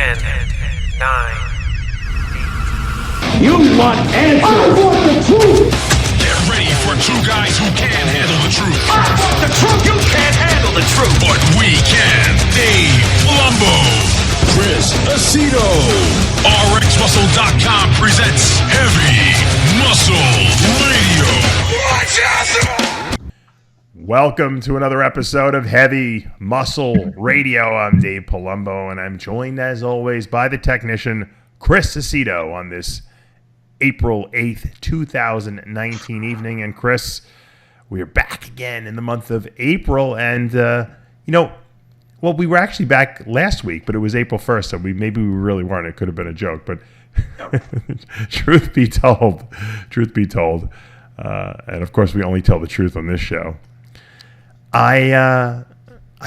10, 9. You want answers? I want the truth! Get ready for two guys who can't handle the truth. I want the truth! You can't handle the truth! But we can. Dave Palumbo, Chris Aceto. RxMuscle.com presents Heavy Muscle Radio. Watch out! Welcome to another episode of Heavy Muscle Radio. I'm Dave Palumbo, and I'm joined, as always, by the technician, Chris Aceto, on this April 8th, 2019 evening. And Chris, we are back again in the month of April. And, we were actually back last week, but it was April 1st, so maybe we really weren't. It could have been a joke. But truth be told, and of course we only tell the truth on this show, I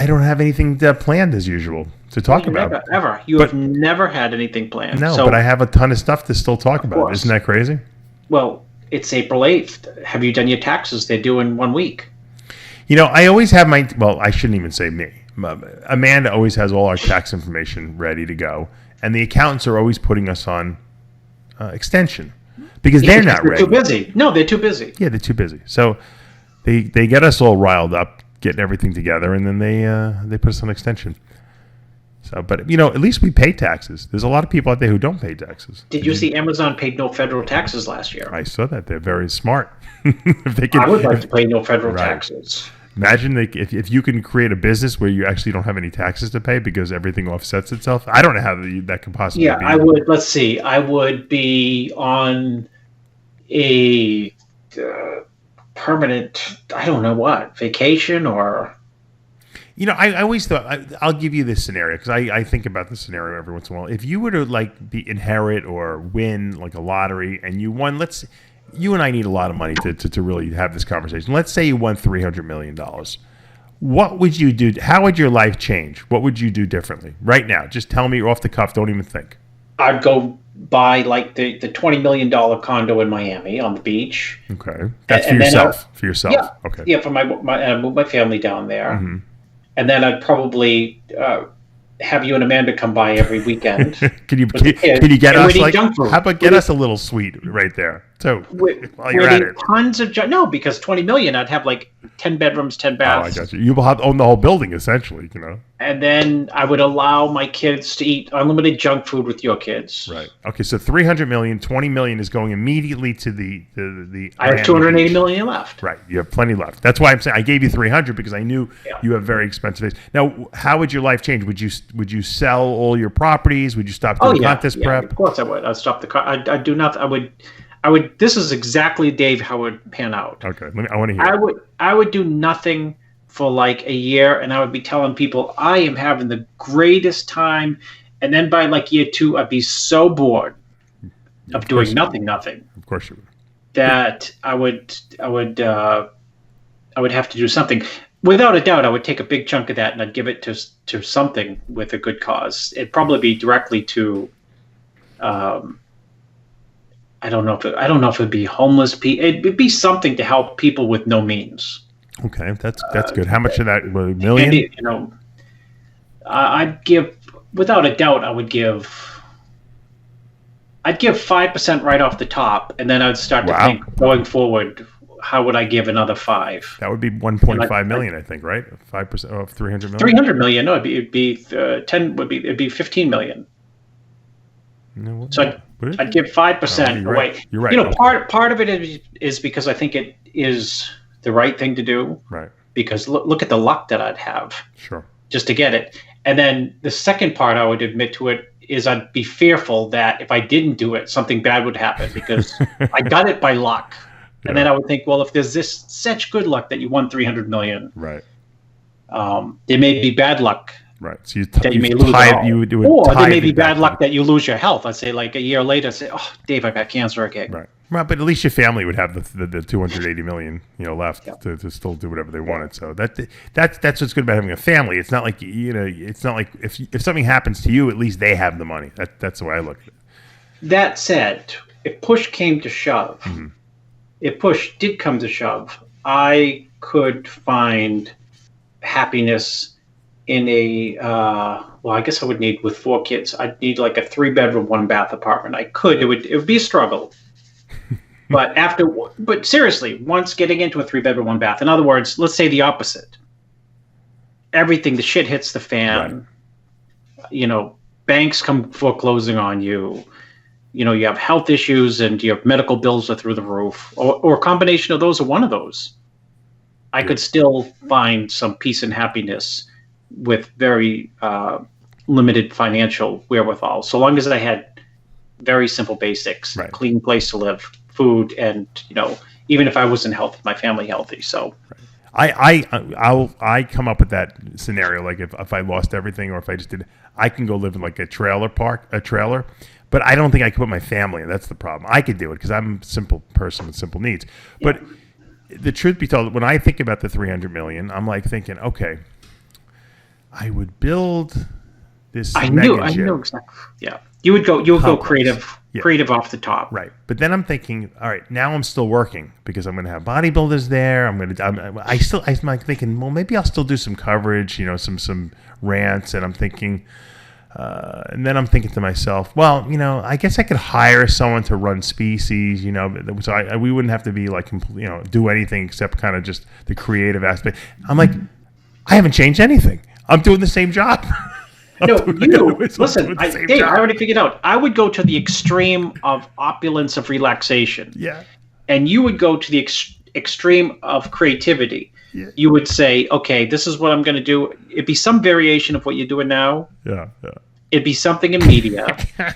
don't have anything planned as usual to talk about. Ever. You have never had anything planned. No, but I have a ton of stuff to still talk about. Isn't that crazy? Well, it's April 8th. Have you done your taxes? They're due in 1 week. I always have I shouldn't even say me. Amanda always has all our tax information ready to go. And the accountants are always putting us on extension because they're not ready. Too busy. No, they're too busy. Yeah, they're too busy. So they get us all riled up, getting everything together, and then they put us on extension. So, but at least we pay taxes. There's a lot of people out there who don't pay taxes. Did you see Amazon paid no federal taxes last year? I saw that. They're very smart. I would like to pay no federal taxes. Imagine if you can create a business where you actually don't have any taxes to pay because everything offsets itself. I don't know how that could possibly be. Yeah, I would. Let's see. I would be on a permanent, I don't know what, vacation or... I always thought, I'll give you this scenario because I think about this scenario every once in a while. If you were to inherit or win like a lottery and you won, you and I need a lot of money to really have this conversation. Let's say you won $300 million. What would you do? How would your life change? What would you do differently right now? Just tell me off the cuff. Don't even think. I'd go buy the $20 million condo in Miami on the beach. Okay. That's for yourself. For yourself. Yeah. Okay. Yeah, for move my family down there. Mm-hmm. And then I'd probably have you and Amanda come by every weekend. Can you get us how about get us a little suite right there too while you're at it? Tons of because $20 million, I'd have 10 bedrooms, 10 baths. Oh, I got you. You will own the whole building essentially, And then I would allow my kids to eat unlimited junk food with your kids. Right. Okay. So $300 million, $20 million is going immediately to the. I have $280 million left. Right. You have plenty left. That's why I'm saying I gave you $300 because I knew you have very expensive days. Now, how would your life change? Would you sell all your properties? Would you stop doing contest prep? Of course I would. I'd stop I'd do nothing. I would. This is exactly, Dave, how it would pan out. Okay. I want to hear. I would do nothing for a year, and I would be telling people I am having the greatest time, and then by year 2, I'd be so bored of doing nothing. Of course you would. That I would have to do something. Without a doubt, I would take a big chunk of that and I'd give it to something with a good cause. It'd probably be directly to, I don't know if it'd be homeless people. It'd be something to help people with no means. Okay, that's good. How much of that? $1 million? I'd give, without a doubt, I'd give 5% right off the top, and then I'd start to think going forward, how would I give another 5? That would be 1.5 million, I think, right? 5% of 300 million. 300 million? No, it'd be 10. It'd be 15 million. No, so I'd give 5% away. Right. You're right. Part of it is because I think it is the right thing to do. Right. Because look at the luck that I'd have. Sure. Just to get it, and then the second part I would admit to it is I'd be fearful that if I didn't do it, something bad would happen because I got it by luck. And then I would think, well, if there's such good luck that you won 300 million, right? There may be bad luck, right? So you may lose it all. Or there may be bad luck that you lose your health. Let's say a year later, say, oh, Dave, I got cancer again. Right. Well, but at least your family would have the 280 million, left to still do whatever they wanted. So that's what's good about having a family. It's not like it's not like if something happens to you, at least they have the money. That's the way I look at it. That said, if push came to shove. Mm-hmm. If push did come to shove, I could find happiness in a well, I guess I would need, with 4 kids, I'd need like a 3-bedroom, 1-bath apartment. I could. It would be a struggle. But seriously, once getting into a 3-bedroom, 1-bath, in other words, let's say the opposite. Everything, the shit hits the fan. Right. You know, banks come foreclosing on you. You know, you have health issues and your medical bills are through the roof, or a combination of those, or one of those. I could still find some peace and happiness with very limited financial wherewithal, so long as I had very simple basics, right. Clean place to live, food, and, you know, even if I wasn't healthy, my family healthy. So I come up with that scenario, like if I lost everything, or if I just did, I can go live in like a trailer, but I don't think I could put my family in. That's the problem. I could do it because I'm a simple person with simple needs. Yeah. But the truth be told, when I think about the $300 million, I'm like thinking, okay, I would build this. I knew exactly. Yeah, you would go creative off the top. Right, but then I'm thinking, all right, now I'm still working because I'm going to have bodybuilders there. I'm like thinking, well, maybe I'll still do some coverage, you know, some rants, and I'm thinking. And then I'm thinking to myself, well, you know, I guess I could hire someone to run Species, you know, so we wouldn't have to be like, you know, do anything except kind of just the creative aspect. I'm like, I haven't changed anything. I'm doing the same job. Listen, Dave, I already figured out. I would go to the extreme of opulence of relaxation. Yeah. And you would go to the extreme of creativity. Yeah. You would say, okay, this is what I'm going to do. It'd be some variation of what you're doing now. Yeah. It'd be something in media.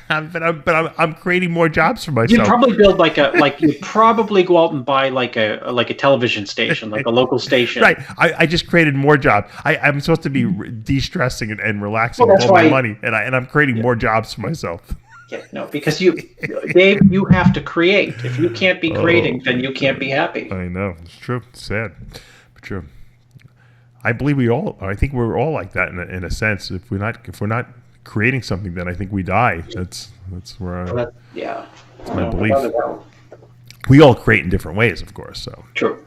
but I'm creating more jobs for myself. You'd probably build you'd probably go out and buy like a television station, like a local station. Right. I just created more jobs. I'm supposed to be de-stressing and relaxing with all my money, and I'm creating more jobs for myself. Yeah, no, because Dave, you have to create. If you can't be creating, then you can't be happy. I know. It's true. It's sad. But true. I believe I think we're all like that in a sense. If we're not creating something, then I think we die. That's where that's my belief. We all create in different ways, of course. So true.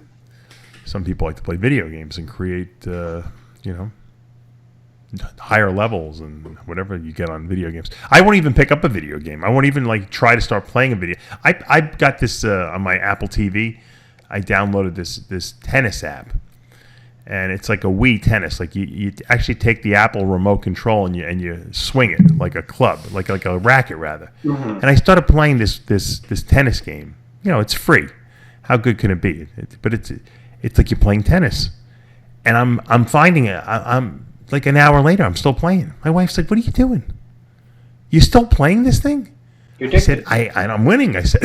Some people like to play video games and create, you know, higher levels and whatever you get on video games. I won't even pick up a video game. I won't even like try to start playing a video. I got this on my Apple TV. I downloaded this tennis app. And it's like a Wii tennis. Like you actually take the Apple remote control and you swing it like a club, like a racket rather. Mm-hmm. And I started playing this tennis game. You know, it's free. How good can it be? But it's like you're playing tennis. And I'm finding it. I'm like an hour later, I'm still playing. My wife's like, "What are you doing? You still playing this thing?" I said, I'm winning. I said,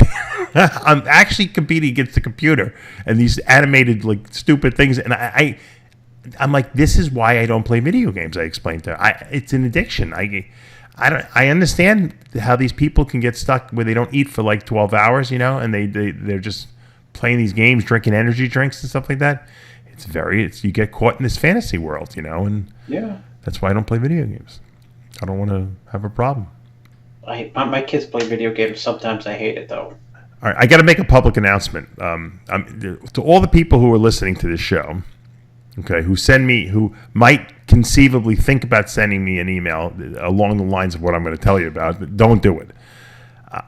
I'm actually competing against the computer and these animated, like, stupid things. And I'm like, this is why I don't play video games. I explained to her. It's an addiction. I understand how these people can get stuck where they don't eat for like 12 hours, you know, and they're just playing these games, drinking energy drinks and stuff like that. You get caught in this fantasy world, you know, and that's why I don't play video games. I don't want to have a problem. My kids play video games. Sometimes I hate it, though. All right, I got to make a public announcement to all the people who are listening to this show, okay, who might conceivably think about sending me an email along the lines of what I'm going to tell you about. Don't do it.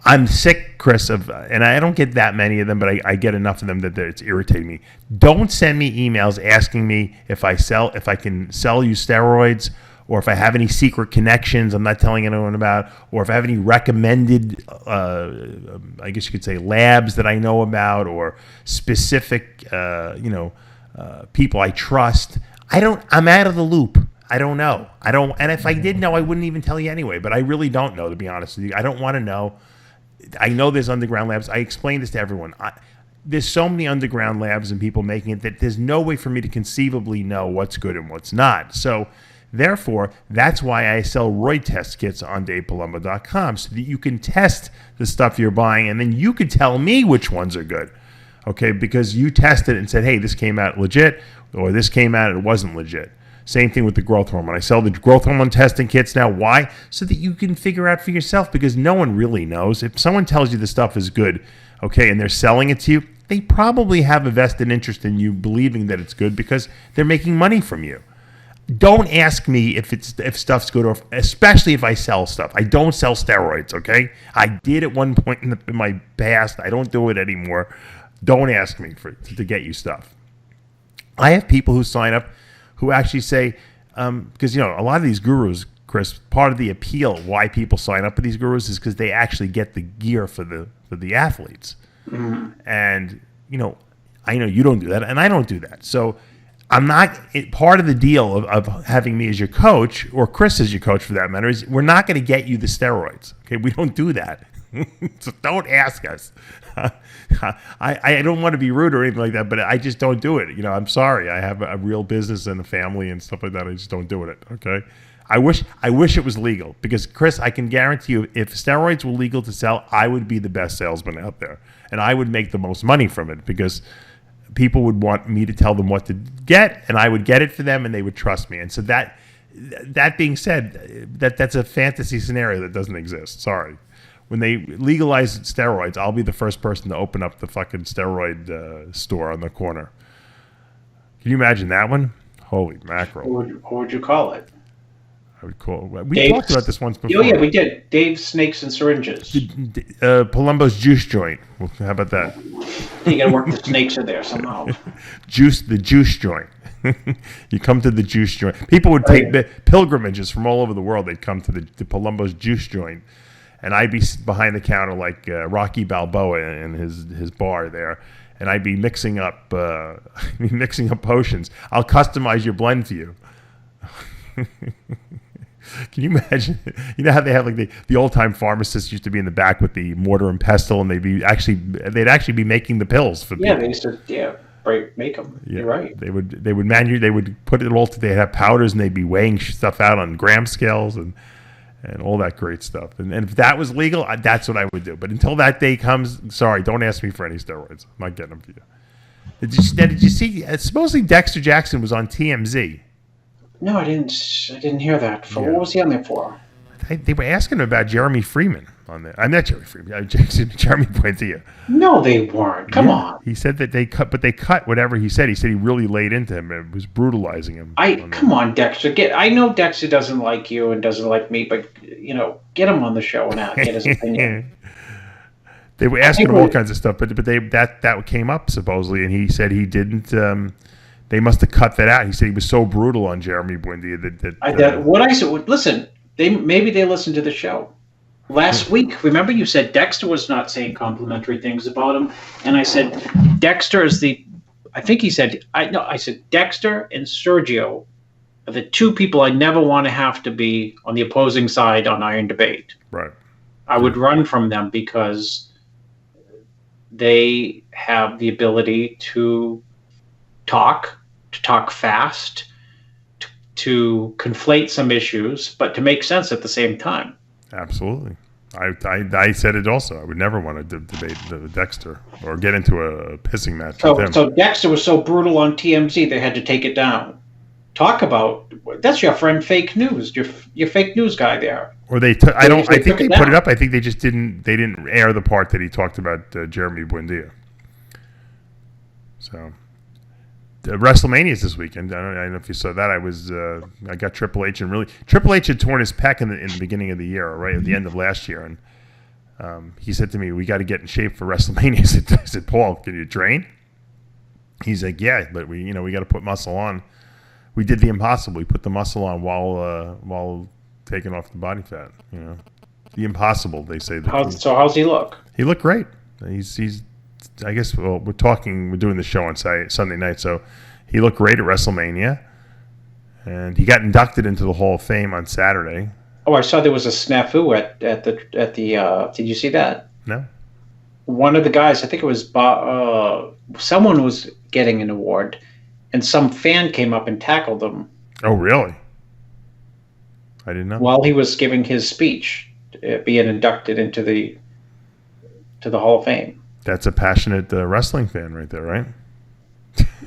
I'm sick, Chris, and I don't get that many of them, but I get enough of them that it's irritating me. Don't send me emails asking me if I can sell you steroids, or if I have any secret connections I'm not telling anyone about, or if I have any recommended, I guess you could say, labs that I know about, or specific, people I trust. I'm out of the loop. I don't know. And if I did know, I wouldn't even tell you anyway, but I really don't know, to be honest with you. I don't want to know. I know there's underground labs. I explain this to everyone. There's so many underground labs and people making it that there's no way for me to conceivably know what's good and what's not. So, therefore, that's why I sell roid test kits on DavePalumbo.com, so that you can test the stuff you're buying, and then you can tell me which ones are good, okay? Because you tested it and said, hey, this came out legit, or this came out, it wasn't legit. Same thing with the growth hormone. I sell the growth hormone testing kits now. Why? So that you can figure out for yourself, because no one really knows. If someone tells you the stuff is good, okay, and they're selling it to you, they probably have a vested interest in you believing that it's good because they're making money from you. don't ask me if stuff's good, or especially if I sell stuff. I don't sell steroids, okay? I did at one point in my past. I don't do it anymore. Don't ask me to get you stuff. I have people who sign up who actually say, because a lot of these gurus, Chris, part of the appeal why people sign up for these gurus is because they actually get the gear for the athletes. And I know you don't do that, and I don't do that. So I'm not part of the deal of having me as your coach, or Chris as your coach for that matter, is we're not going to get you the steroids. Okay, we don't do that. So don't ask us. I don't want to be rude or anything like that, but I just don't do it. I'm sorry. I have a real business and a family and stuff like that. I just don't do it. Okay. I wish it was legal, because Chris, I can guarantee you, if steroids were legal to sell, I would be the best salesman out there, and I would make the most money from it, because people would want me to tell them what to get, and I would get it for them, and they would trust me. And so that being said, that's a fantasy scenario that doesn't exist. Sorry. When they legalize steroids, I'll be the first person to open up the fucking steroid store on the corner. Can you imagine that one? Holy mackerel. What would you call it? I would call. We talked about this once before. Oh, yeah, we did. Dave's Snakes and Syringes. Palumbo's Juice Joint. Well, how about that? You got to work the snakes in there somehow. The juice joint. You come to the juice joint. People would take pilgrimages from all over the world. They'd come to the Palumbo's Juice Joint, and I'd be behind the counter like Rocky Balboa in his bar there, and I'd be mixing up potions. I'll customize your blend for you. Can you imagine? You know how they have like the old time pharmacists used to be in the back with the mortar and pestle, and they'd actually be making the pills for people. They used to make them. Yeah, you're right. They would put it all. They'd have powders, and they'd be weighing stuff out on gram scales and all that great stuff. And if that was legal, that's what I would do. But until that day comes, sorry, don't ask me for any steroids. I'm not getting them for you. Did you see? Supposedly Dexter Jackson was on TMZ. No, I didn't hear that. What was he on there for? They were asking him about Jeremy Freeman on there. I'm not Jeremy Freeman. Jeremy Buendia. No, they weren't. Come on. He said that they cut whatever he said. He said he really laid into him and was brutalizing him. Come on, Dexter. I know Dexter doesn't like you and doesn't like me, but get him on the show and get his opinion. They were asking him all kinds of stuff, but that came up supposedly, and he said he didn't. They must have cut that out. He said he was so brutal on Jeremy Buendia that what I said. Listen, maybe they listened to the show last week. Remember, you said Dexter was not saying complimentary things about him, and I said Dexter is the. I think he said I said Dexter and Sergio are the two people I never want to have to be on the opposing side on Iron Debate. Right. I would run from them because they have the ability to talk fast, to conflate some issues, but to make sense at the same time. Absolutely. I said it also. I would never want to debate Dexter or get into a pissing match with him. So Dexter was so brutal on TMZ, they had to take it down. Talk about that's your friend Fake News, your fake news guy there. Or I think they put it up. I think they just didn't air the part that he talked about Jeremy Buendia. So. WrestleMania is this weekend. I don't know if you saw that. I got Triple H, and Triple H had torn his pec in the beginning of the year, right at the end of last year, and he said to me, "We got to get in shape for WrestleMania." I said, "Paul, can you train?" He's like, "Yeah, but we got to put muscle on." We did the impossible. We put the muscle on while taking off the body fat. The impossible. They say. So how's he look? He looked great. He's. I guess we're doing the show on Sunday night, so he looked great at WrestleMania, and he got inducted into the Hall of Fame on Saturday. Oh, I saw there was a snafu at the. Did you see that? No. One of the guys, I think it was someone was getting an award, and some fan came up and tackled him. Oh, really? I didn't know. While he was giving his speech, being inducted into the Hall of Fame. That's a passionate wrestling fan right there, right?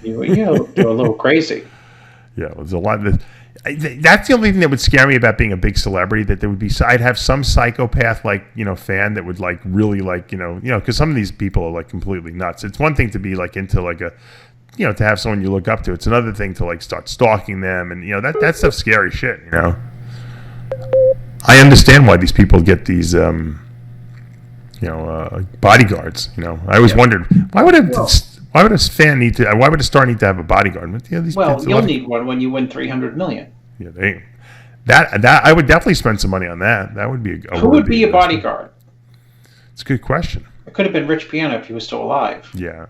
You're a little crazy. Yeah, there's a lot. That's the only thing that would scare me about being a big celebrity. That there would be, I'd have some psychopath fan that would really because some of these people are like completely nuts. It's one thing to be like into like a to have someone you look up to. It's another thing to like start stalking them, and that stuff's scary shit. I understand why these people get these bodyguards. I always wondered why would a star need to have a bodyguard? But, you'll need one when you win $300 million. Yeah, that I would definitely spend some money on that. That would be who would be a bodyguard? It's a good question. It could have been Rich Piana if he was still alive. Yeah,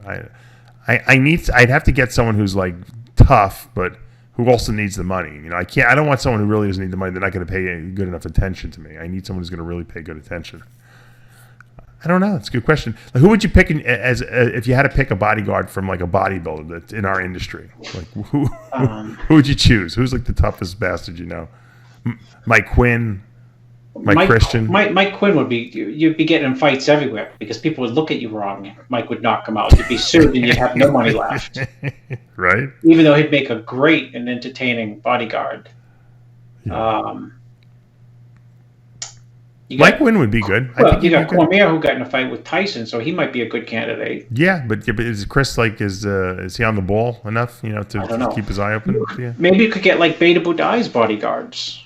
I'd have to get someone who's like tough, but who also needs the money. I don't want someone who really doesn't need the money. They're not going to pay good enough attention to me. I need someone who's going to really pay good attention. I don't know. It's a good question. Like, who would you pick if you had to pick a bodyguard from like a bodybuilder that's in our industry? Like who would you choose? Who's like the toughest bastard you know? Mike Quinn, Mike Christian. Mike Quinn would be. You'd be getting in fights everywhere because people would look at you wrong. Mike would knock him out. You'd be sued and you'd have no money left. Right. Even though he'd make a great and entertaining bodyguard. Yeah. Mike Quinn would be good. You got Cormier who got in a fight with Tyson, so he might be a good candidate. Yeah, but is Chris is he on the ball enough, to keep his eye open? Yeah. Maybe you could get like Beta Budai's bodyguards.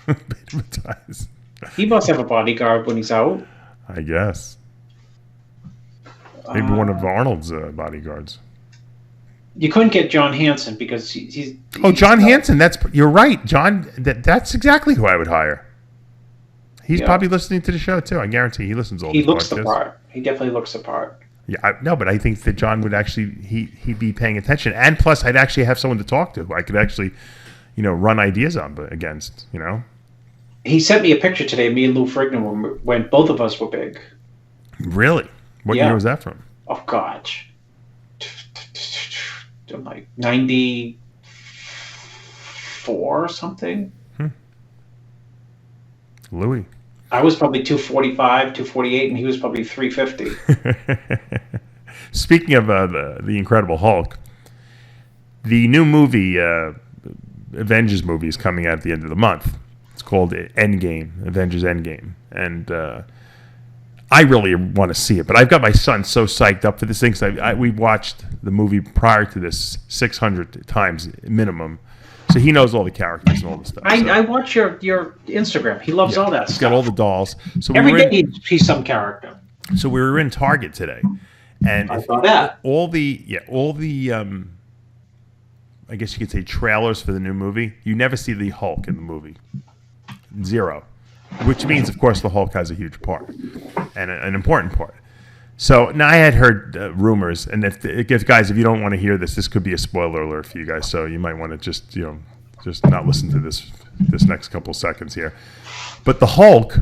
Beta Budai's. He must have a bodyguard when he's out. I guess. Maybe one of Arnold's bodyguards. You couldn't get John Hanson because he's John Hanson. You're right, John. That's exactly who I would hire. He's probably listening to the show too. I guarantee he listens all the time. He looks the part. He definitely looks the part. Yeah, but I think that John would actually he'd be paying attention, and plus I'd actually have someone to talk to who I could actually, run ideas against. He sent me a picture today. Me and Lou Frignan when both of us were big. Really? What year was that from? Oh gosh, like 94 or something. Louis. I was probably 245, 248, and he was probably 350. Speaking of the Incredible Hulk, the new movie, Avengers movie, is coming out at the end of the month. It's called Endgame, Avengers Endgame. And I really want to see it, but I've got my son so psyched up for this thing. We watched the movie prior to this 600 times minimum. So he knows all the characters and all the stuff. I watch your Instagram. He loves all that stuff. He's got all the dolls. So every day he's some character. So we were in Target today, and I saw that. All the I guess you could say trailers for the new movie. You never see the Hulk in the movie. Zero. Which means, of course, the Hulk has a huge part and an important part. So now I had heard rumors, and if guys, if you don't want to hear this could be a spoiler alert for you guys. So you might want to just not listen to this next couple seconds here. But the Hulk,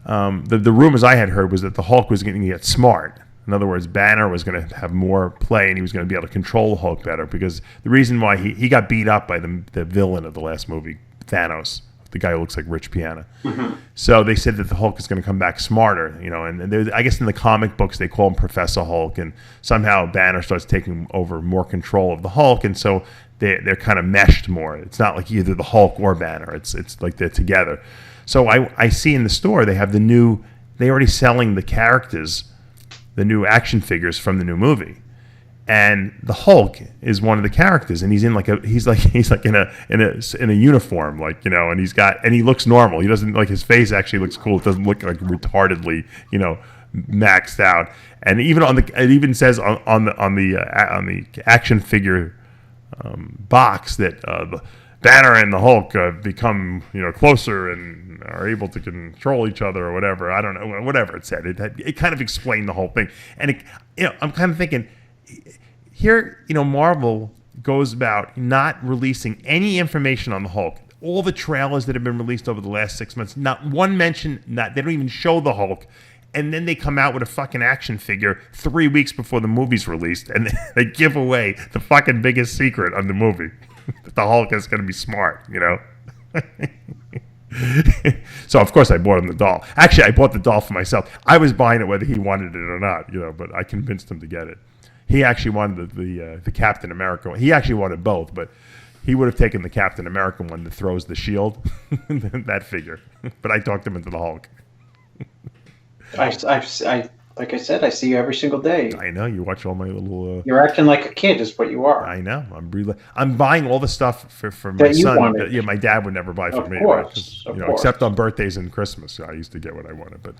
the rumors I had heard was that the Hulk was going to get smart. In other words, Banner was going to have more play, and he was going to be able to control the Hulk better. Because the reason why he got beat up by the villain of the last movie, Thanos. The guy who looks like Rich Piana. Mm-hmm. So they said that the Hulk is going to come back smarter, and I guess in the comic books they call him Professor Hulk, and somehow Banner starts taking over more control of the Hulk, and so they're kind of meshed more. It's not like either the Hulk or Banner. It's like they're together. So I see in the store they have they're already selling the characters, the new action figures from the new movie. And the Hulk is one of the characters, and he's in he's in a uniform, and he looks normal. He doesn't his face actually looks cool. It doesn't look like retardedly, maxed out. And even it even says on the action figure box that the Banner and the Hulk become closer and are able to control each other or whatever. I don't know, whatever it said. It kind of explained the whole thing, and I'm kind of thinking. Here, Marvel goes about not releasing any information on the Hulk. All the trailers that have been released over the last 6 months, not one mention, they don't even show the Hulk. And then they come out with a fucking action figure 3 weeks before the movie's released, and they give away the fucking biggest secret of the movie. That the Hulk is going to be smart, So, of course, I bought him the doll. Actually, I bought the doll for myself. I was buying it whether he wanted it or not, but I convinced him to get it. He actually wanted the Captain America one. He actually wanted both, but he would have taken the Captain America one that throws the shield, that figure. But I talked him into the Hulk. I Like I said, I see you every single day. I know you watch all my little. You're acting like a kid, is what you are. I know. I'm buying all the stuff for my That you son. wanted. That, my dad would never buy for Of me. course, Right? 'Cause, of course. except on birthdays and Christmas, I used to get what I wanted, but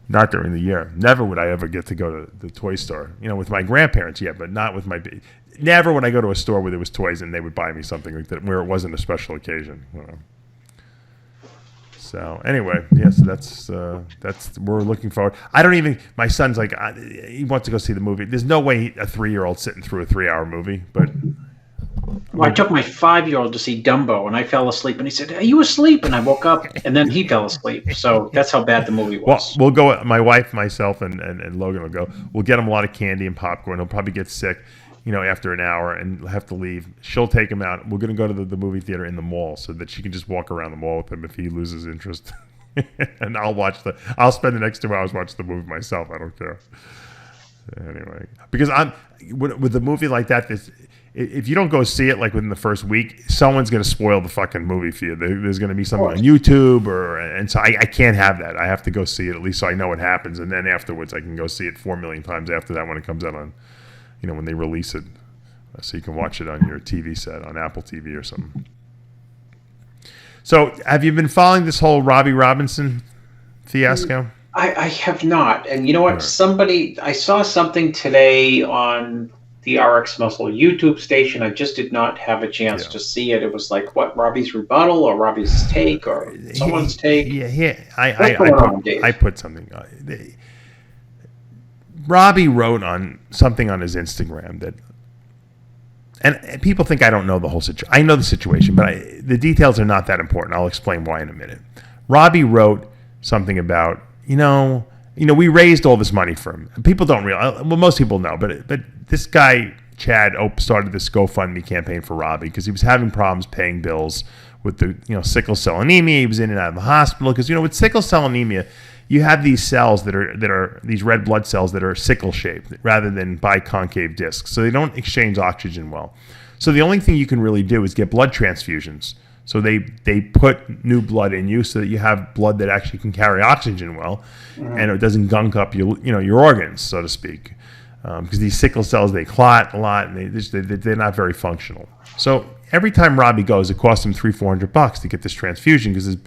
not during the year. Never would I ever get to go to the toy store. With my grandparents, yeah, but not with my. Never would I go to a store where there was toys and they would buy me something like that where it wasn't a special occasion. So anyway, yes, that's we're looking forward. I don't even. My son's like he wants to go see the movie. There's no way a 3-year-old sitting through a 3-hour movie. But I took my 5-year-old to see Dumbo, and I fell asleep. And he said, "Are you asleep?" And I woke up, and then he fell asleep. So that's how bad the movie well, was. we'll go. My wife, myself, and Logan will go. We'll get him a lot of candy and popcorn. He'll probably get sick, after an hour and have to leave. She'll take him out. We're going to go to the movie theater in the mall so that she can just walk around the mall with him if he loses interest. And I'll spend the next 2 hours watching the movie myself. I don't care. Anyway, because with a movie like that, if you don't go see it like within the first week, someone's going to spoil the fucking movie for you. There's going to be something on YouTube and so I can't have that. I have to go see it at least so I know what happens. And then afterwards I can go see it 4 million times after that when it comes out on, when they release it, so you can watch it on your TV set, on Apple TV or something. So, have you been following this whole Robbie Robinson fiasco? I have not. And you know what? Right. I saw something today on the RxMuscle YouTube station. I just did not have a chance to see it. It was like, what, Robbie's rebuttal or Robbie's take or someone's take? Yeah. I put something on. Robbie wrote on something on his Instagram that, and people think I don't know the whole situation. I know the situation, but the details are not that important. I'll explain why in a minute. Robbie wrote something about, we raised all this money for him. People don't realize, well, most people know, but this guy, Chad, started this GoFundMe campaign for Robbie because he was having problems paying bills with the, sickle cell anemia. He was in and out of the hospital because, with sickle cell anemia, you have these cells that are these red blood cells that are sickle shaped rather than biconcave discs. So they don't exchange oxygen well. So the only thing you can really do is get blood transfusions. So they put new blood in you so that you have blood that actually can carry oxygen well, and it doesn't gunk up your organs, so to speak. Because these sickle cells, they clot a lot and they're not very functional. So every time Robbie goes, it costs him $300-400 to get this transfusion because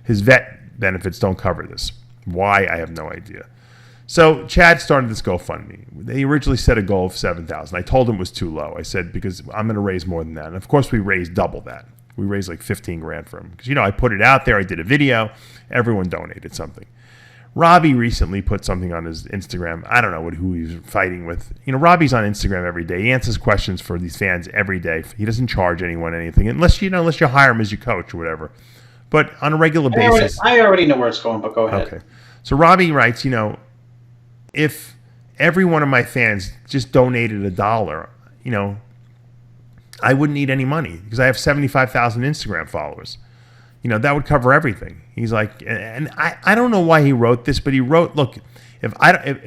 his vet benefits don't cover this. Why, I have no idea. So Chad started this GoFundMe. They originally set a goal of $7,000. I told him it was too low. I said, because I'm going to raise more than that. And of course, we raised double that. We raised like $15,000 for him. Because, I put it out there. I did a video. Everyone donated something. Robbie recently put something on his Instagram. I don't know who he was fighting with. Robbie's on Instagram every day. He answers questions for these fans every day. He doesn't charge anyone anything unless you hire him as your coach or whatever. But on a regular basis, I already know where it's going, but go ahead. Okay. So Robbie writes, if every one of my fans just donated $1, I wouldn't need any money because I have 75,000 Instagram followers. That would cover everything. He's like, and I don't know why he wrote this, but he wrote, look, I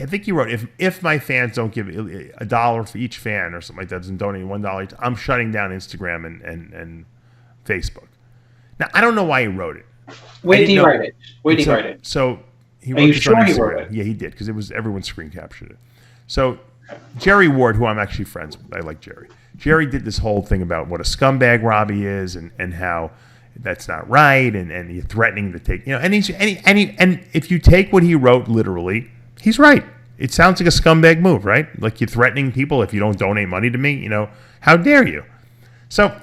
think he wrote, if my fans don't give $1 for each fan or something like that, doesn't donate $1, I'm shutting down Instagram and Facebook. Now, I don't know why he wrote it. Where did he write it? So he wrote Are you this sure on he Instagram. wrote it? Yeah, he did because everyone screen captured it. So Jerry Ward, who I'm actually friends with, I like Jerry. Jerry did this whole thing about what a scumbag Robbie is and how that's not right and he's threatening to take and if you take what he wrote literally, he's right. It sounds like a scumbag move, right? Like you're threatening people if you don't donate money to me. How dare you? So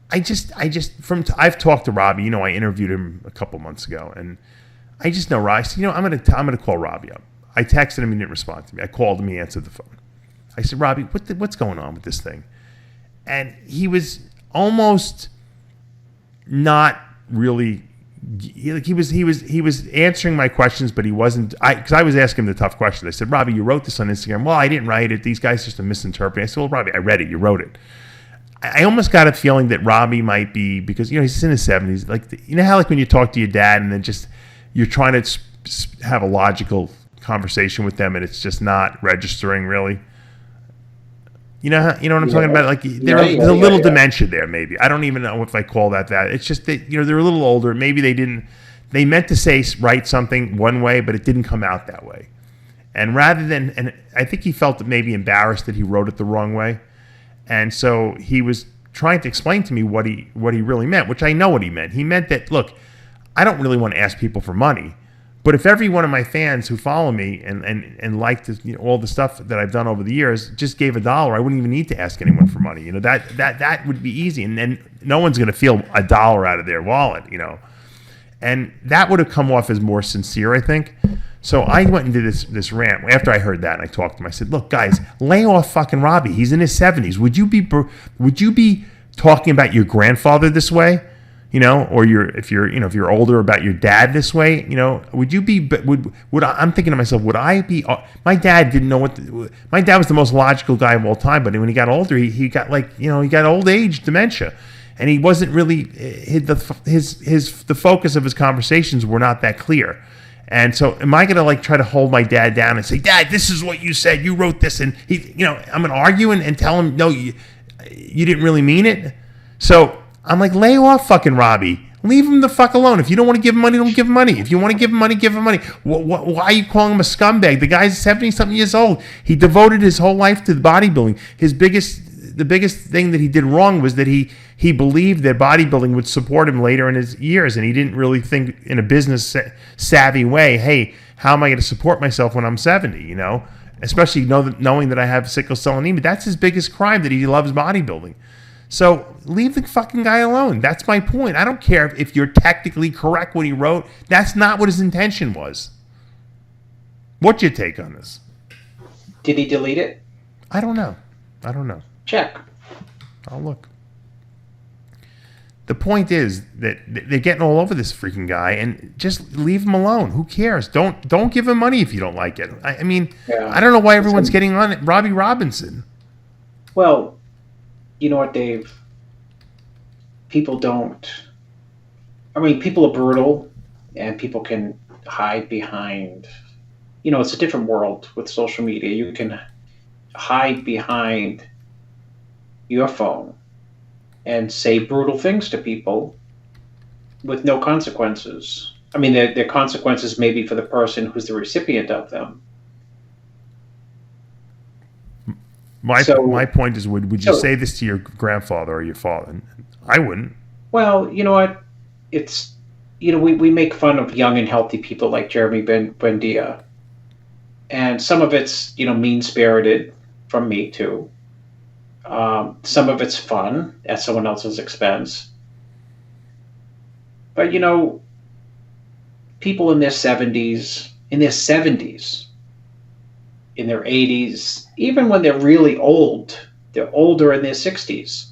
I've talked to Robbie. I interviewed him a couple months ago, and I just know Robbie. I said, I'm gonna call Robbie up. I texted him, he didn't respond to me. I called him, he answered the phone. I said, Robbie, what's going on with this thing? And he was almost not really. He was answering my questions, but he wasn't. Because I was asking him the tough questions. I said, Robbie, you wrote this on Instagram. Well, I didn't write it. These guys just are misinterpreting. I said, well, Robbie, I read it. You wrote it. I almost got a feeling that Robbie might be, because he's in his 70s. Like how when you talk to your dad and then just you're trying to have a logical conversation with them and it's just not registering really. You know what I'm talking about? Like there's a little dementia there. Maybe I don't even know if I call that. It's just that they're a little older. Maybe they didn't they meant to write something one way, but it didn't come out that way. And and I think he felt maybe embarrassed that he wrote it the wrong way. And so he was trying to explain to me what he really meant, which I know what he meant. He meant that, look, I don't really want to ask people for money, but if every one of my fans who follow me and liked all the stuff that I've done over the years just gave $1, I wouldn't even need to ask anyone for money. That would be easy, and then no one's going to feel $1 out of their wallet, And that would have come off as more sincere, I think. So I went into this rant after I heard that, and I talked to him. I said, "Look, guys, lay off fucking Robbie. He's in his 70s. Would you be talking about your grandfather this way, or if you're older, about your dad this way, Would you be? I'm thinking to myself, would I be? My dad didn't know my dad was the most logical guy of all time, but when he got older, he got he got old age dementia." And he wasn't really the focus of his conversations were not that clear. And so am I going to try to hold my dad down and say, "Dad, this is what you said. You wrote this." And I'm going to argue and tell him, "No, you didn't really mean it." So I'm like, lay off fucking Robbie. Leave him the fuck alone. If you don't want to give him money, don't give him money. If you want to give him money, give him money. Why are you calling him a scumbag? The guy's 70-something years old. He devoted his whole life to bodybuilding. The biggest thing that he did wrong was that he believed that bodybuilding would support him later in his years, and he didn't really think in a business savvy way, hey, how am I going to support myself when I'm 70, Especially knowing that I have sickle cell anemia. That's his biggest crime, that he loves bodybuilding. So leave the fucking guy alone. That's my point. I don't care if you're technically correct what he wrote. That's not what his intention was. What's your take on this? Did he delete it? I don't know. Check. I'll look. The point is that they're getting all over this freaking guy, and just leave him alone. Who cares? Don't give him money if you don't like it. I mean, yeah. I don't know why everyone's getting on it. Robbie Robinson. Well, you know what, Dave? People are brutal, and people can hide behind, it's a different world with social media. You can hide behind your phone and say brutal things to people with no consequences. I mean, there are consequences maybe for the person who's the recipient of them. My point is, would you say this to your grandfather or your father? I wouldn't. Well, you know what? It's, we make fun of young and healthy people like Jeremy Buendia. And some of it's, mean-spirited from me, too. Some of it's fun at someone else's expense. But, people in their 70s, in their 80s, even when they're really old, they're older in their 60s.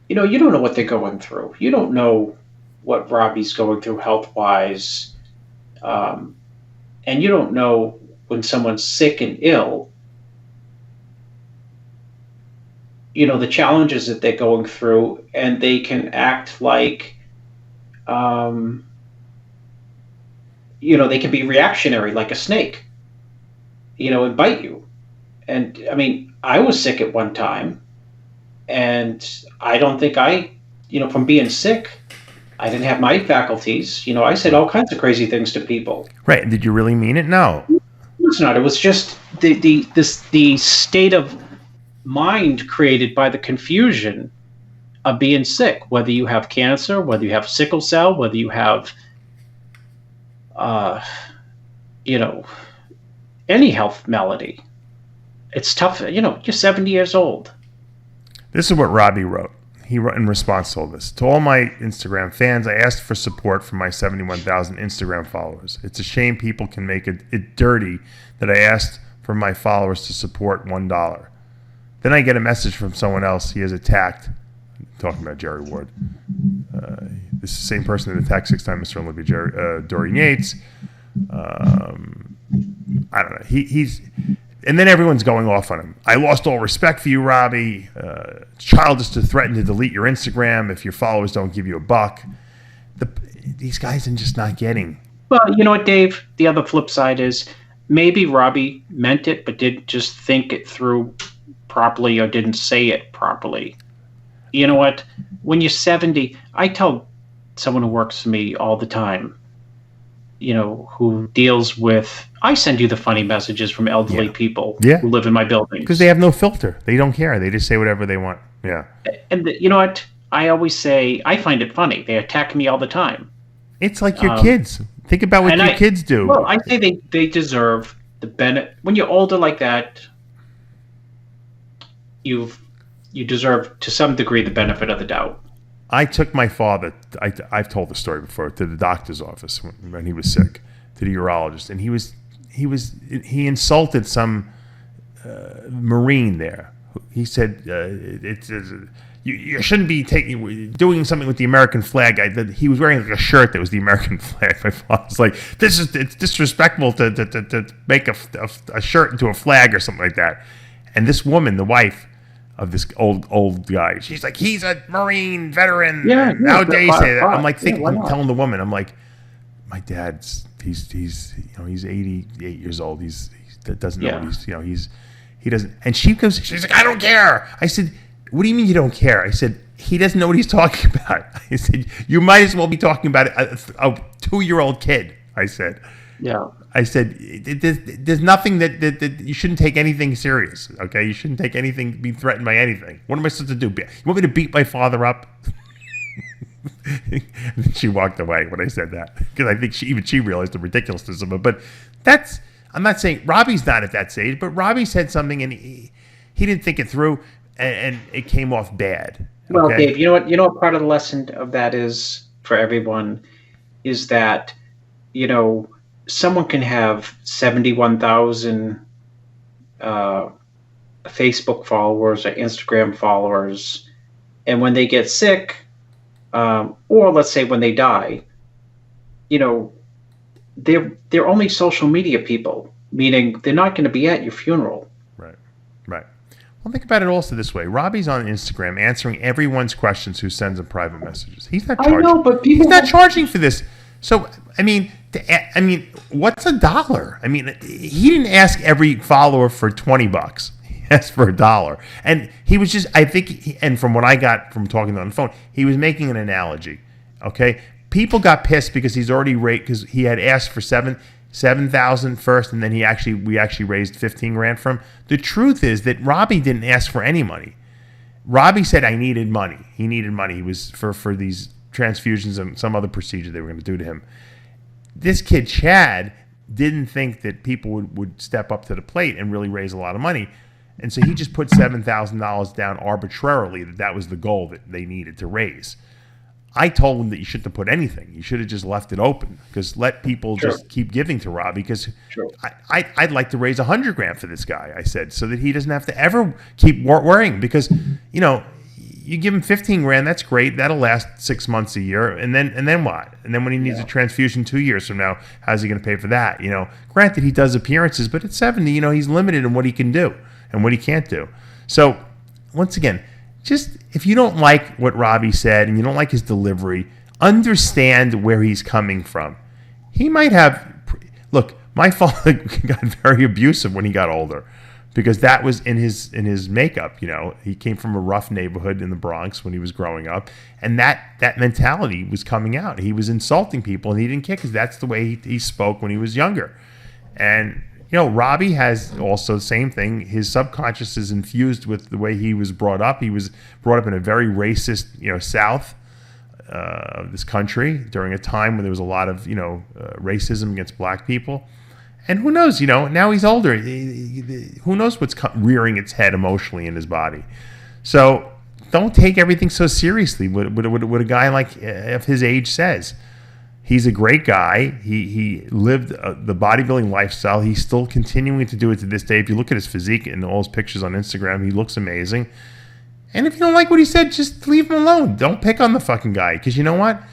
You don't know what they're going through. You don't know what Robbie's going through health-wise. And you don't know when someone's sick and ill, the challenges that they're going through, and they can act like, they can be reactionary like a snake, and bite you. And I mean, I was sick at one time, and I don't think from being sick, I didn't have my faculties. I said all kinds of crazy things to people. Right. Did you really mean it? No. It's not. It was just the state of mind created by the confusion of being sick, whether you have cancer, whether you have sickle cell, whether you have any health malady. It's tough. You're 70 years old. This is what Robbie wrote. He wrote in response to all this. To all my Instagram fans, I asked for support from my 71,000 Instagram followers. It's a shame people can make it dirty that I asked for my followers to support $1. Then I get a message from someone else he has attacked. I'm talking about Jerry Ward. This is the same person that attacked 6-time Mr. Olympia, Dorian Yates. I don't know. He's... And then everyone's going off on him. I lost all respect for you, Robbie. It's childish to threaten to delete your Instagram if your followers don't give you $1. These guys are just not getting. Well, you know what, Dave? The other flip side is maybe Robbie meant it, but didn't just think it through properly or didn't say it properly. You know what? When you're 70, I tell someone who works for me all the time, who deals with, I send you the funny messages from elderly people who live in my building. Because they have no filter. They don't care. They just say whatever they want. Yeah. And you know what? I always say, I find it funny. They attack me all the time. It's like your kids. Think about what your kids do. Well, I say they deserve the benefit. When you're older like that, you deserve, to some degree, the benefit of the doubt. I took my father, I've told the story before, to the doctor's office when he was sick, to the urologist, and he insulted some Marine there. He said, you shouldn't be doing something with the American flag. He was wearing like a shirt that was the American flag. My father was like, it's disrespectful to make a shirt into a flag or something like that. And this woman, the wife of this old guy, she's like, he's a Marine veteran. Yeah, How dare you say that? I'm like, I'm telling the woman, I'm like, my dad's he's 88 years old. He doesn't know what he doesn't. And she's like, I don't care. I said, what do you mean you don't care? I said, he doesn't know what he's talking about. I said, you might as well be talking about a 2-year-old kid. I said, yeah. I said, there's nothing that you shouldn't take anything serious, okay? You shouldn't take anything, be threatened by anything. What am I supposed to do? You want me to beat my father up? And then she walked away when I said that, because I think she realized the ridiculousness of it. But I'm not saying Robbie's not at that stage, but Robbie said something and he didn't think it through, and it came off bad. Okay? Well, Dave, you know what part of the lesson of that is for everyone is that, someone can have 71,000 Facebook followers or Instagram followers, and when they get sick, or let's say when they die, they're only social media people, meaning they're not going to be at your funeral. Right. Well, think about it also this way. Robbie's on Instagram answering everyone's questions who sends him private messages. He's not charging. I know, but he's not charging for this. So, I mean, what's $1? I mean, he didn't ask every follower for $20. He asked for $1. And he was just, I think, and from what I got from talking to him on the phone, he was making an analogy. Okay? People got pissed because he's already because he had asked for $7,000 first, and then we actually raised $15,000 for him. The truth is that Robbie didn't ask for any money. Robbie said, I needed money. He needed money. He was for these transfusions and some other procedure they were going to do to him. This kid, Chad, didn't think that people would step up to the plate and really raise a lot of money. And so he just put $7,000 down arbitrarily, that was the goal that they needed to raise. I told him that you shouldn't have put anything. You should have just left it open, because let people just keep giving to Robbie, because I'd like to raise $100,000 for this guy, I said, so that he doesn't have to ever keep worrying, because, you give him $15,000, that's great. That'll last 6 months, a year. And then what? And then when he needs a transfusion 2 years from now, how's he going to pay for that? Granted, he does appearances, but at 70, he's limited in what he can do and what he can't do. So once again, just if you don't like what Robbie said and you don't like his delivery, understand where he's coming from. He might have, look, my father got very abusive when he got older, because that was in his makeup. He came from a rough neighborhood in the Bronx when he was growing up, and that mentality was coming out. He was insulting people, and he didn't care, because that's the way he spoke when he was younger. And Robbie has also the same thing. His subconscious is infused with the way he was brought up. He was brought up in a very racist, South of this country during a time when there was a lot of racism against black people. And who knows, now he's older. Who knows what's rearing its head emotionally in his body. So don't take everything so seriously. What a guy like of his age says. He's a great guy. He lived the bodybuilding lifestyle. He's still continuing to do it to this day. If you look at his physique and all his pictures on Instagram, he looks amazing. And if you don't like what he said, just leave him alone. Don't pick on the fucking guy. Because you know what?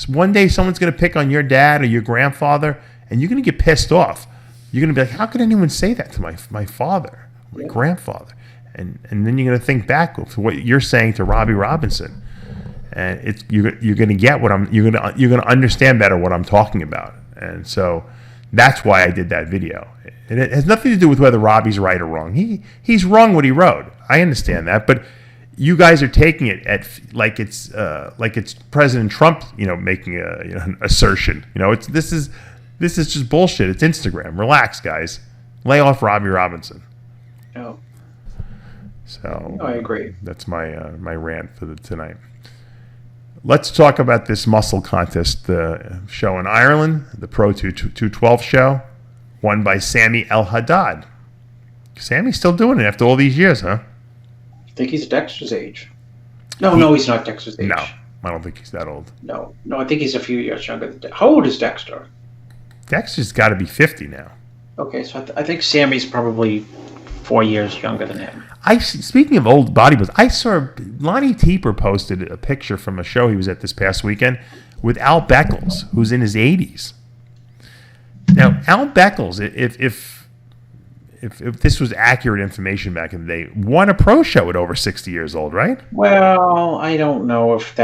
One day someone's going to pick on your dad or your grandfather, and you're going to get pissed off. You're going to be like, how could anyone say that to my father, my grandfather? And then you're going to think back to what you're saying to Robbie Robinson, and you're going to get you're going to understand better what I'm talking about. And so that's why I did that video. And it has nothing to do with whether Robbie's right or wrong. He's wrong what he wrote. I understand that, but you guys are taking it at like it's President Trump, making an assertion. This is just bullshit. It's Instagram. Relax, guys. Lay off Robbie Robinson. Oh. So I agree. That's my rant for tonight. Let's talk about this muscle contest show in Ireland, the Pro 212 show, won by Sammy El Haddad. Sammy's still doing it after all these years, huh? I think he's Dexter's age. No, he's not Dexter's age. No, I don't think he's that old. No, I think he's a few years younger than Dexter. How old is Dexter? Dexter's got to be 50 now. Okay, so I think Sammy's probably 4 years younger than him. Speaking of old bodybuilders, I saw Lonnie Teeper posted a picture from a show he was at this past weekend with Al Beckles, who's in his 80s. Now, Al Beckles, if this was accurate information back in the day, won a pro show at over 60 years old, right? Well, I don't know if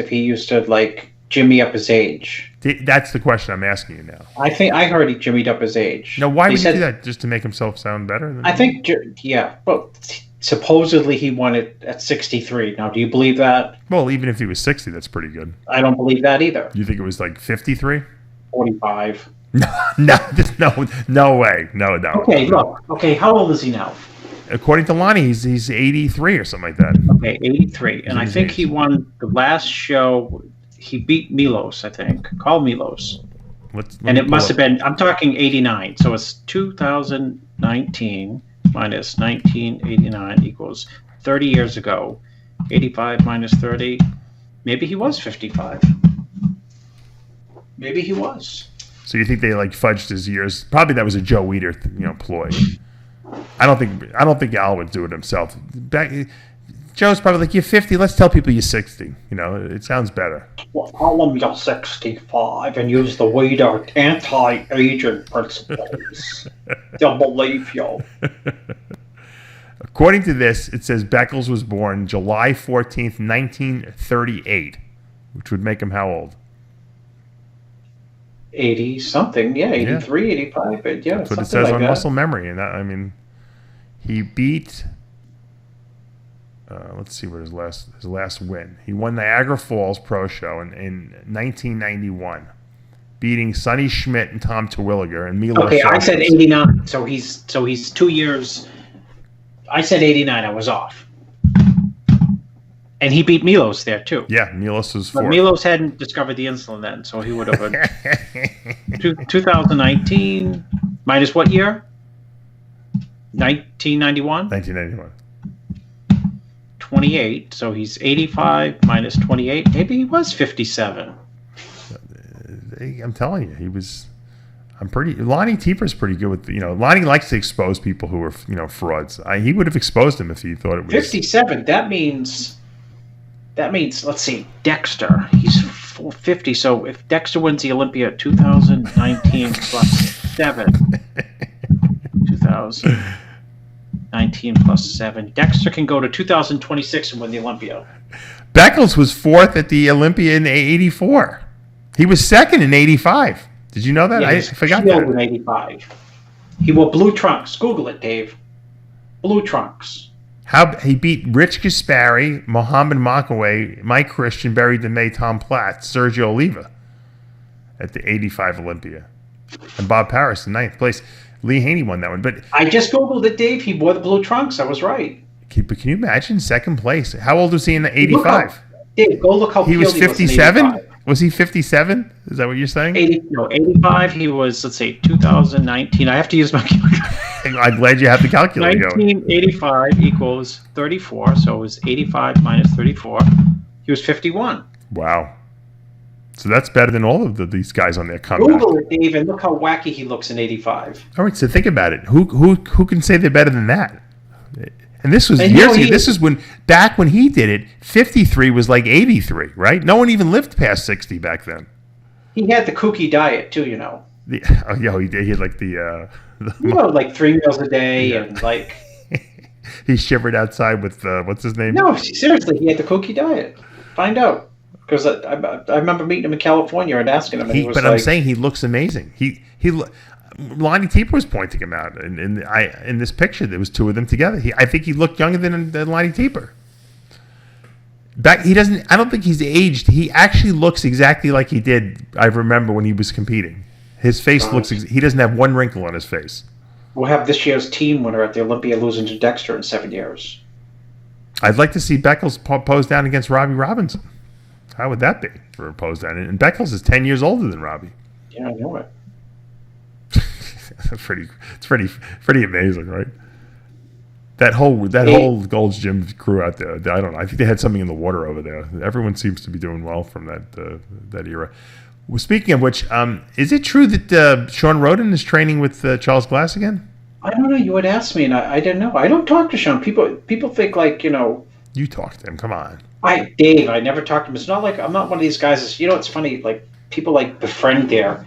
he used to jimmy up his age. That's the question I'm asking you now. I heard he jimmied up his age. Now, why would he do that? Just to make himself sound better? I think, yeah. Well, supposedly he won it at 63. Now, do you believe that? Well, even if he was 60, that's pretty good. I don't believe that either. You think it was 53? 45. No way. No. Okay, look. Okay, how old is he now? According to Lonnie, he's 83 or something like that. Okay, 83. And I think he won the last show. He beat Milos, I think. Call Milos. And it must have been, I'm talking 89. So it's 2019 minus 1989 equals 30 years ago. 85 minus 30. Maybe he was 55. Maybe he was. So you think they fudged his years? Probably that was a Joe Weider, ploy. I don't think Al would do it himself. Joe's probably you're 50. Let's tell people you're 60. It sounds better. Well, tell them you're 65 and use the Weider anti-aging principles. They'll believe you. According to this, it says Beckles was born July 14th, 1938, which would make him how old? 80 something, 83, 85, but yeah, that's what it says on Muscle Memory. And he beat. Let's see what his last win. He won Niagara Falls Pro Show in 1991, beating Sonny Schmidt and Tom Terwilliger and Milo. Okay, I said 89, so he's 2 years. I said 89. I was off. And he beat Milos there, too. Yeah, Milos was 4. But Milos hadn't discovered the insulin then, so he would have been 2019 minus what year? 1991? 1991. 28, so he's 85 minus 28. Maybe he was 57. I'm telling you, he was... Lonnie Teeper's pretty good with... Lonnie likes to expose people who are, frauds. He would have exposed him if he thought it was... 57, that means, let's see, Dexter. He's 50. So if Dexter wins the Olympia 2019 plus 7, 2019 plus 7, Dexter can go to 2026 and win the Olympia. Beckles was 4th at the Olympia in 84. He was 2nd in 85. Did you know that? Yeah, I forgot that. In 85. He wore blue trunks. Google it, Dave. Blue trunks. He beat Rich Gaspari, Mohammed Mockaway, Mike Christian, Barry DeMay, Tom Platt, Sergio Oliva at the 85 Olympia. And Bob Paris in 9th place. Lee Haney won that one. But I just Googled it, Dave. He wore the blue trunks. I was right. But can you imagine 2nd place? How old was he in the 85? Dave, go look how he was 57? Was he 57? Is that what you're saying? 85. He was, let's say, 2019. I have to use my calculator. I'm glad you have the calculator going. 1985 equals 34. So it was 85 minus 34. He was 51. Wow. So that's better than all of these guys on their comeback. Google it, Dave, and look how wacky he looks in 85. All right, so think about it. Who can say they're better than that? And this was years ago. This is back when he did it, 53 was like 83, right? No one even lived past 60 back then. He had the kooky diet, too, he did. He had like like 3 meals a day and like... He shivered outside with, what's his name? No, seriously, he had the kooky diet. Find out. Because I remember meeting him in California and asking him. And he was I'm saying he looks amazing. Lonnie Teeper was pointing him out in this picture. There was 2 of them together. I think he looked younger than Lonnie Teeper. He doesn't. I don't think he's aged. He actually looks exactly like he did. I remember when he was competing. His face looks. He doesn't have one wrinkle on his face. We'll have this year's team winner at the Olympia losing to Dexter in 7 years. I'd like to see Beckles pose down against Robbie Robinson. How would that be for a pose down? And Beckles is 10 years older than Robbie. Yeah, I know it. It's pretty amazing, right? That whole Gold's Gym crew out there. I don't know. I think they had something in the water over there. Everyone seems to be doing well from that era. Well, speaking of which, is it true that Shawn Rhoden is training with Charles Glass again? I don't know. You would ask me, and I didn't know. I don't talk to Shawn. People think like, you know. You talk to him. Come on. Dave, I never talked to him. It's not like I'm not one of these guys. It's funny. Like people like befriend there.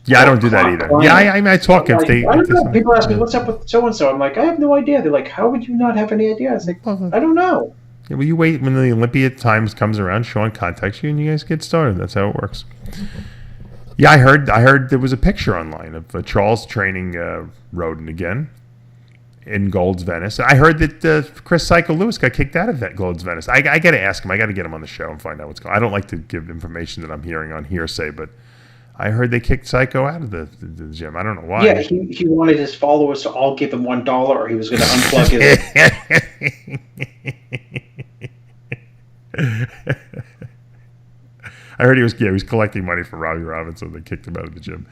Yeah, I don't do that either. Yeah, I talk if they. I don't know. People ask me what's up with so and so. I'm like, I have no idea. They're like, how would you not have any idea? It's like, I don't know. Yeah, well, you wait when the Olympia times comes around. Shawn contacts you, and you guys get started. That's how it works. Yeah, I heard there was a picture online of Charles training Rhoden again in Gold's Venice. I heard that Chris Psycho Lewis got kicked out of that Gold's Venice. I got to ask him. I got to get him on the show and find out what's going on. I don't like to give information that I'm hearing on hearsay, but I heard they kicked Psycho out of the gym. I don't know why. Yeah, he wanted his followers to all give him $1, or he was going to unplug his. I heard he was collecting money for Robbie Robinson. They kicked him out of the gym.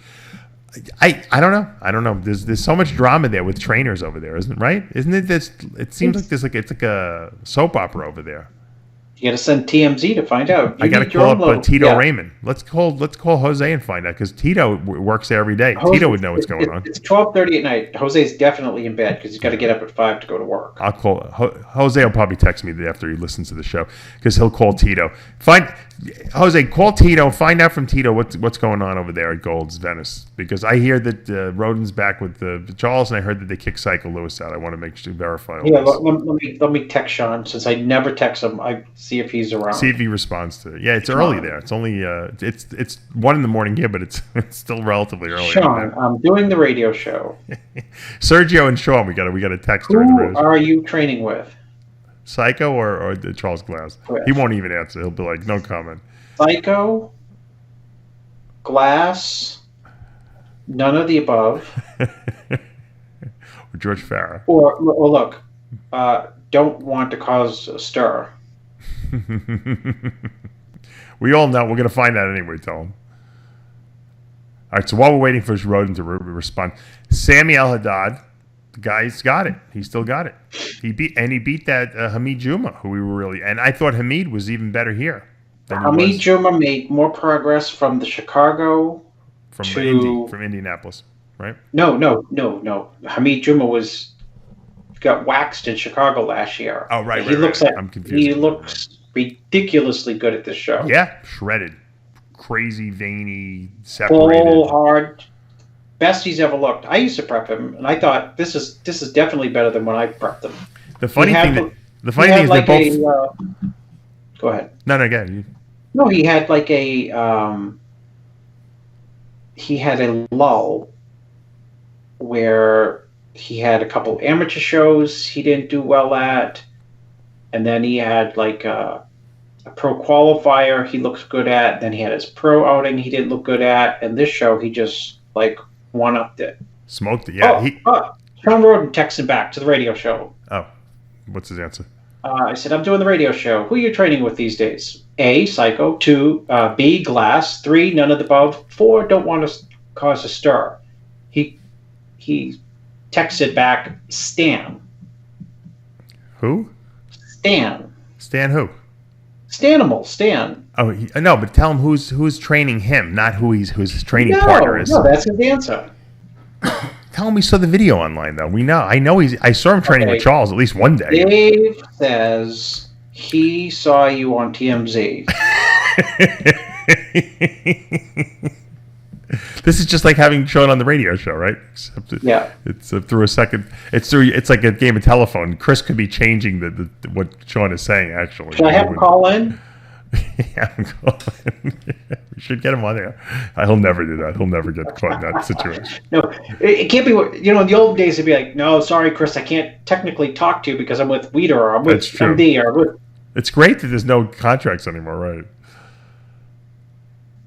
I don't know. There's so much drama there with trainers over there, isn't it? Right? Isn't it? It seems like it's like a soap opera over there. You got to send TMZ to find out. I got to call up Tito Raymond. Let's call Jose and find out because Tito works there every day. Tito would know what's going on. It's 12:30 at night. Jose's definitely in bed because he's got to get up at 5 to go to work. I'll call Jose. Will probably text me after he listens to the show because he'll call Tito. Jose, call Tito. Find out from Tito what's going on over there at Gold's Venice because I hear that Rhoden's back with Charles, and I heard that they kicked Psycho Lewis out. I want to make sure verify. Yeah, let me text Shawn since I never text him. I see if he's around. See if he responds to it. Yeah, it's early there. It's only it's 1 a.m. here, but it's still relatively early. Shawn, I'm doing the radio show. Sergio and Shawn, we got a text. Who are you training with? Psycho or Charles Glass? Chris. He won't even answer. He'll be like, no comment. Psycho, Glass, none of the above. Or George Farah. Or look, don't want to cause a stir. We all know. We're going to find out anyway, tell him. All right, so while we're waiting for Rhoden to respond, Sami El-Haddad, the guy's got it. He still got it. He beat that Hamid Juma, who we were really... And I thought Hamid was even better here. Hamid Juma made more progress from the Chicago from Indianapolis, right? No. Hamid Juma got waxed in Chicago last year. Oh, right. I'm confused. He looks ridiculously good at this show. Yeah, shredded. Crazy, veiny, separated. Full, hard. Best he's ever looked. I used to prep him, and I thought this is definitely better than when I prepped him. The funny thing is they both... go ahead. No, go ahead. No, he had like a lull where he had a couple amateur shows he didn't do well at, and then he had like a pro qualifier he looked good at, then he had his pro outing he didn't look good at, and this show he just like one-upped it. Smoked it, yeah. Shawn Rhoden texted back to the radio show. Oh, what's his answer? I said, I'm doing the radio show. Who are you training with these days? A, Psycho. 2, B, Glass. 3, none of the above. 4, don't want to cause a stir. He texted back, Stan. Who? Stan. Stan who? Stanimal, Stan. Oh, no, but tell him who's training him, not who his training partner is. No, that's his answer. Tell him we saw the video online, though. I know I saw him training with Charles at least one day. Dave says he saw you on TMZ. This is just like having Shawn on the radio show, right? Except it's through a second. It's like a game of telephone. Chris could be changing the what Shawn is saying. Actually, should I have him call in? Yeah, we should get him on there. He'll never do that. He'll never get caught in that situation. No, it can't be. In the old days, it'd be like, no, sorry, Chris, I can't technically talk to you because I'm with Weeder or I'm with MD or I'm with. It's great that there's no contracts anymore, right?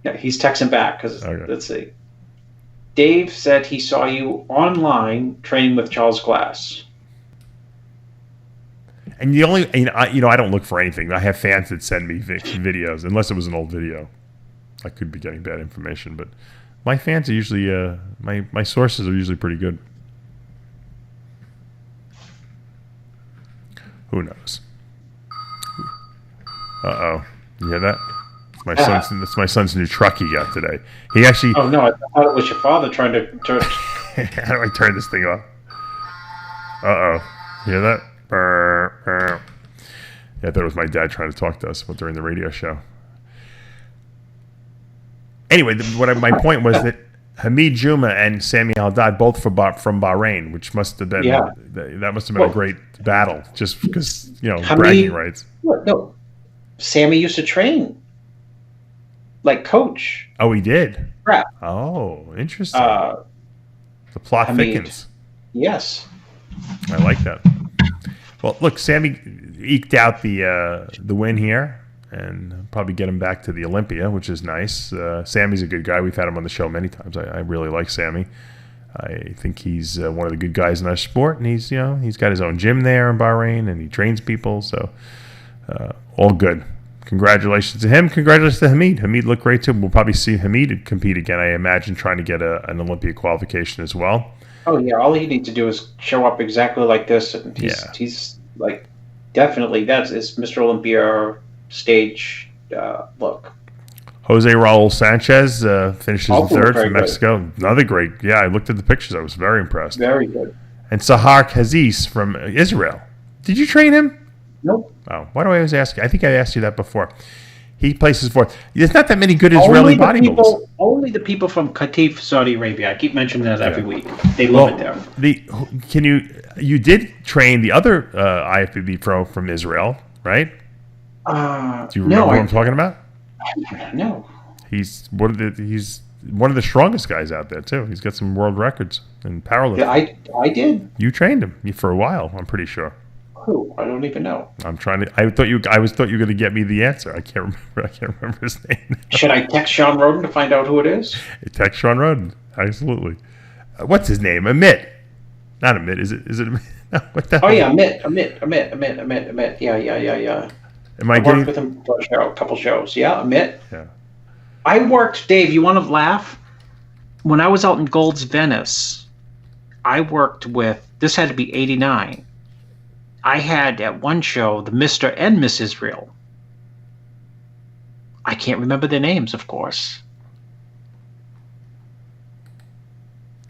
Yeah, he's texting back because Okay. let's see. Dave said he saw you online training with Charles Glass. And the only, I don't look for anything. I have fans that send me videos, unless it was an old video. I could be getting bad information, but my fans are usually, my sources are usually pretty good. Who knows? Uh-oh. You hear that? That's my son's new truck he got today. He actually... Oh, no, I thought it was your father trying to... How do I turn this thing off? Uh-oh. You hear that? Brr, brr. Yeah, I thought it was my dad trying to talk to us during the radio show. Anyway, my point was that Hamid Juma and Sami Al-Haddad both from Bahrain, which must have been that must have been a great battle, just because bragging rights. No, Sammy used to train like coach. Oh, he did. Crap. Oh, interesting. The plot thickens. Yes, I like that. Well, look, Sammy eked out the win here. And probably get him back to the Olympia, which is nice. Sammy's a good guy. We've had him on the show many times. I really like Sammy. I think he's one of the good guys in our sport, and he's got his own gym there in Bahrain, and he trains people. So all good. Congratulations to him. Congratulations to Hamid. Hamid looked great too. We'll probably see Hamid compete again. I imagine trying to get an Olympia qualification as well. Oh yeah, all he needs to do is show up exactly like this, and he's like definitely it's Mr. Olympia stage look. Jose Raul Sanchez finishes in third from Mexico. Good. Another great. Yeah, I looked at the pictures. I was very impressed. Very good. And Sahar Kazis from Israel. Did you train him? Nope. Oh, why do I always ask you? I think I asked you that before. He places fourth. There's not that many good Israeli bodybuilders. Only the people from Qatif, Saudi Arabia. I keep mentioning that every week. They love it there. You did train the other IFBB pro from Israel, right? Do you remember what I'm talking about? No. He's one of the strongest guys out there too. He's got some world records in powerlifting. Yeah, I did. You trained him for a while. I'm pretty sure. Who? I don't even know. I'm trying to. I thought you were going to get me the answer. I can't remember his name. Should I text Shawn Rhoden to find out who it is? Text Shawn Rhoden. Absolutely. What's his name? Amit. Not Amit. Is it? Amit? No, what the hell? Oh yeah, Amit. Yeah. I worked with him for a couple shows. Yeah, Amit. Yeah. I worked, Dave, you want to laugh? When I was out in Gold's Venice, I worked with, this had to be 89. I had at one show the Mr. and Miss Israel. I can't remember their names, of course.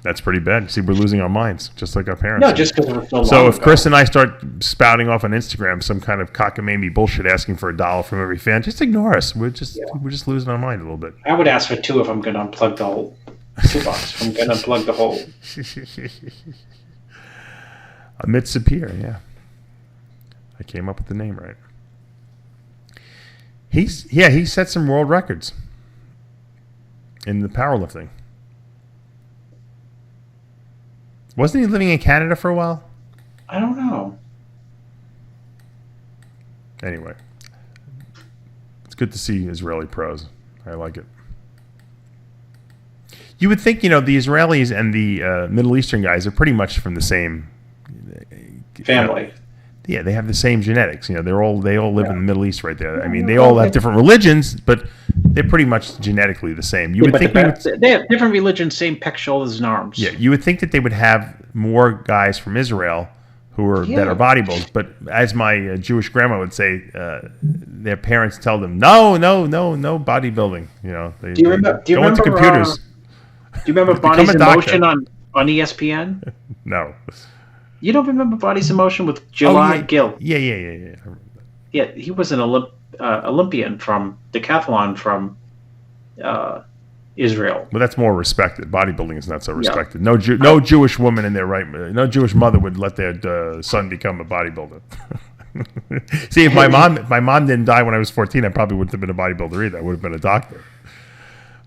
That's pretty bad. See, we're losing our minds, just like our parents. No, just because it was so long So if ago. Chris and I start spouting off on Instagram some kind of cockamamie bullshit asking for $1 from every fan, just ignore us. We're just losing our mind a little bit. I would ask for $2 if I'm going to unplug the whole. $2 if I'm going to unplug the whole. Amit Sapir, yeah. I came up with the name right. He set some world records in the powerlifting. Wasn't he living in Canada for a while? I don't know. Anyway, it's good to see Israeli pros. I like it. You would think, the Israelis and the Middle Eastern guys are pretty much from the same family. Yeah, they have the same genetics. They all live in the Middle East right there. I mean, they all have different religions, but they're pretty much genetically the same. You would think they have different religions, same pecs, shoulders, and arms. Yeah, you would think that they would have more guys from Israel who are that are bodybuilders. But as my Jewish grandma would say, their parents tell them, no bodybuilding. Do you remember into computers. Do you remember Bodies in Motion on ESPN? No. You don't remember Bodies in Motion with Gilad Gil? Yeah. Yeah, he was an Olympian from decathlon from Israel. Well, that's more respected. Bodybuilding is not so respected. No Jewish woman in their right, no Jewish mother would let their son become a bodybuilder. See, if my mom didn't die when I was 14, I probably wouldn't have been a bodybuilder either. I would have been a doctor.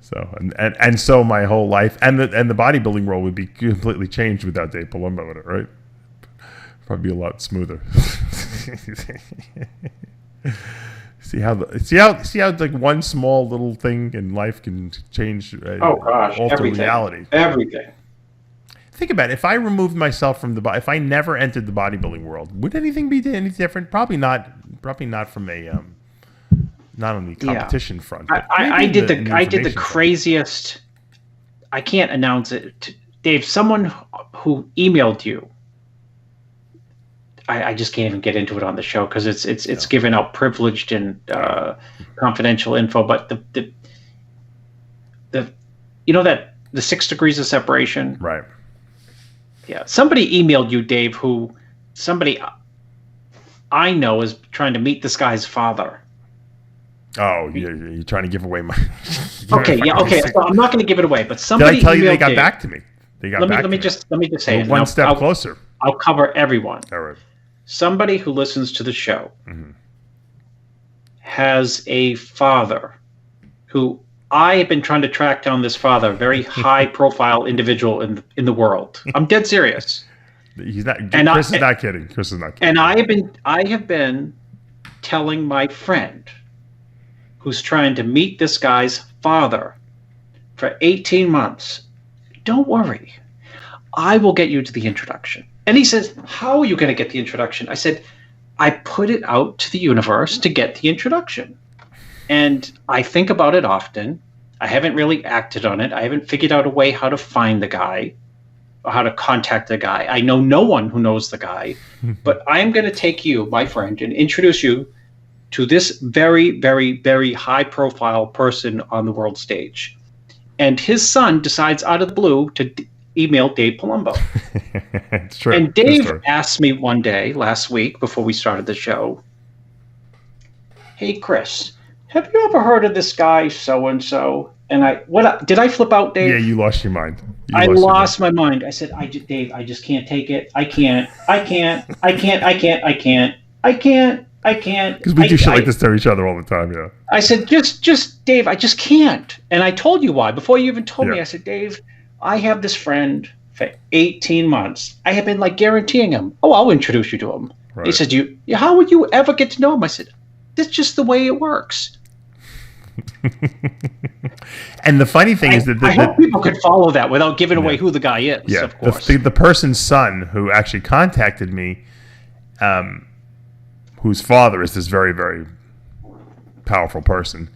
So and so my whole life and the bodybuilding role would be completely changed without Dave Palumbo in it, right? Probably be a lot smoother. See how like one small little thing in life can change. Oh gosh, alter everything. reality. Everything. Think about it. If I removed myself from if I never entered the bodybuilding world, would anything be any different? Probably not. Probably not from a not on the competition front. I did the information craziest. I can't announce it, Dave. Someone who emailed you. I just can't even get into it on the show because it's giving out privileged and confidential info. But the that the 6 degrees of separation, right? Yeah, somebody emailed you, Dave. Somebody I know is trying to meet this guy's father. Oh, you're trying to give away my. Okay. So I'm not going to give it away, but somebody. Did I tell you they got Dave. back to me? They got back to me. Let me just say it. One step closer. I'll cover everyone. All right. Somebody who listens to the show has a father who I have been trying to track down. This father, very high-profile individual in the world. I'm dead serious. He's not. Chris is not kidding. Chris is not kidding. And I have been telling my friend, who's trying to meet this guy's father, for 18 months. Don't worry, I will get you to the introduction. And he says, how are you going to get the introduction? I said, I put it out to the universe to get the introduction. And I think about it often. I haven't really acted on it. I haven't figured out a way how to find the guy or how to contact the guy. I know no one who knows the guy. But I'm going to take you, my friend, and introduce you to this very, very, very high-profile person on the world stage. And his son decides out of the blue to email Dave Palumbo. It's true. And Dave asked me one day last week before we started the show, hey, Chris, have you ever heard of this guy so-and-so? And did I flip out, Dave? Yeah, you lost your mind. I lost my mind. I said, Dave, I just can't take it. I can't. Because we do shit like this to each other all the time, yeah. I said, just Dave, I just can't. And I told you why. Before you even told me, I said, Dave, I have this friend for 18 months. I have been guaranteeing him, I'll introduce you to him. Right. He said, how would you ever get to know him? I said, that's just the way it works. And the funny thing is that I hope people could follow that without giving away who the guy is, of course. The person's son who actually contacted me, whose father is this very, very powerful person.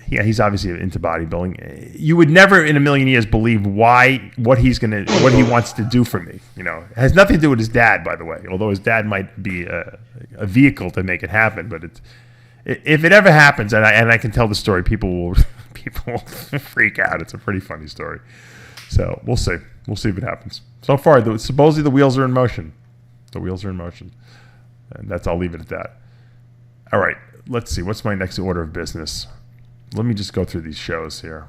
He's obviously into bodybuilding. You would never in a million years believe what he wants to do for me. It has nothing to do with his dad, by the way. Although his dad might be a vehicle to make it happen, but if it ever happens, and I can tell the story, people will freak out. It's a pretty funny story. So we'll see. We'll see if it happens. So far, supposedly the wheels are in motion. And I'll leave it at that. All right, let's see. What's my next order of business? Let me just go through these shows here.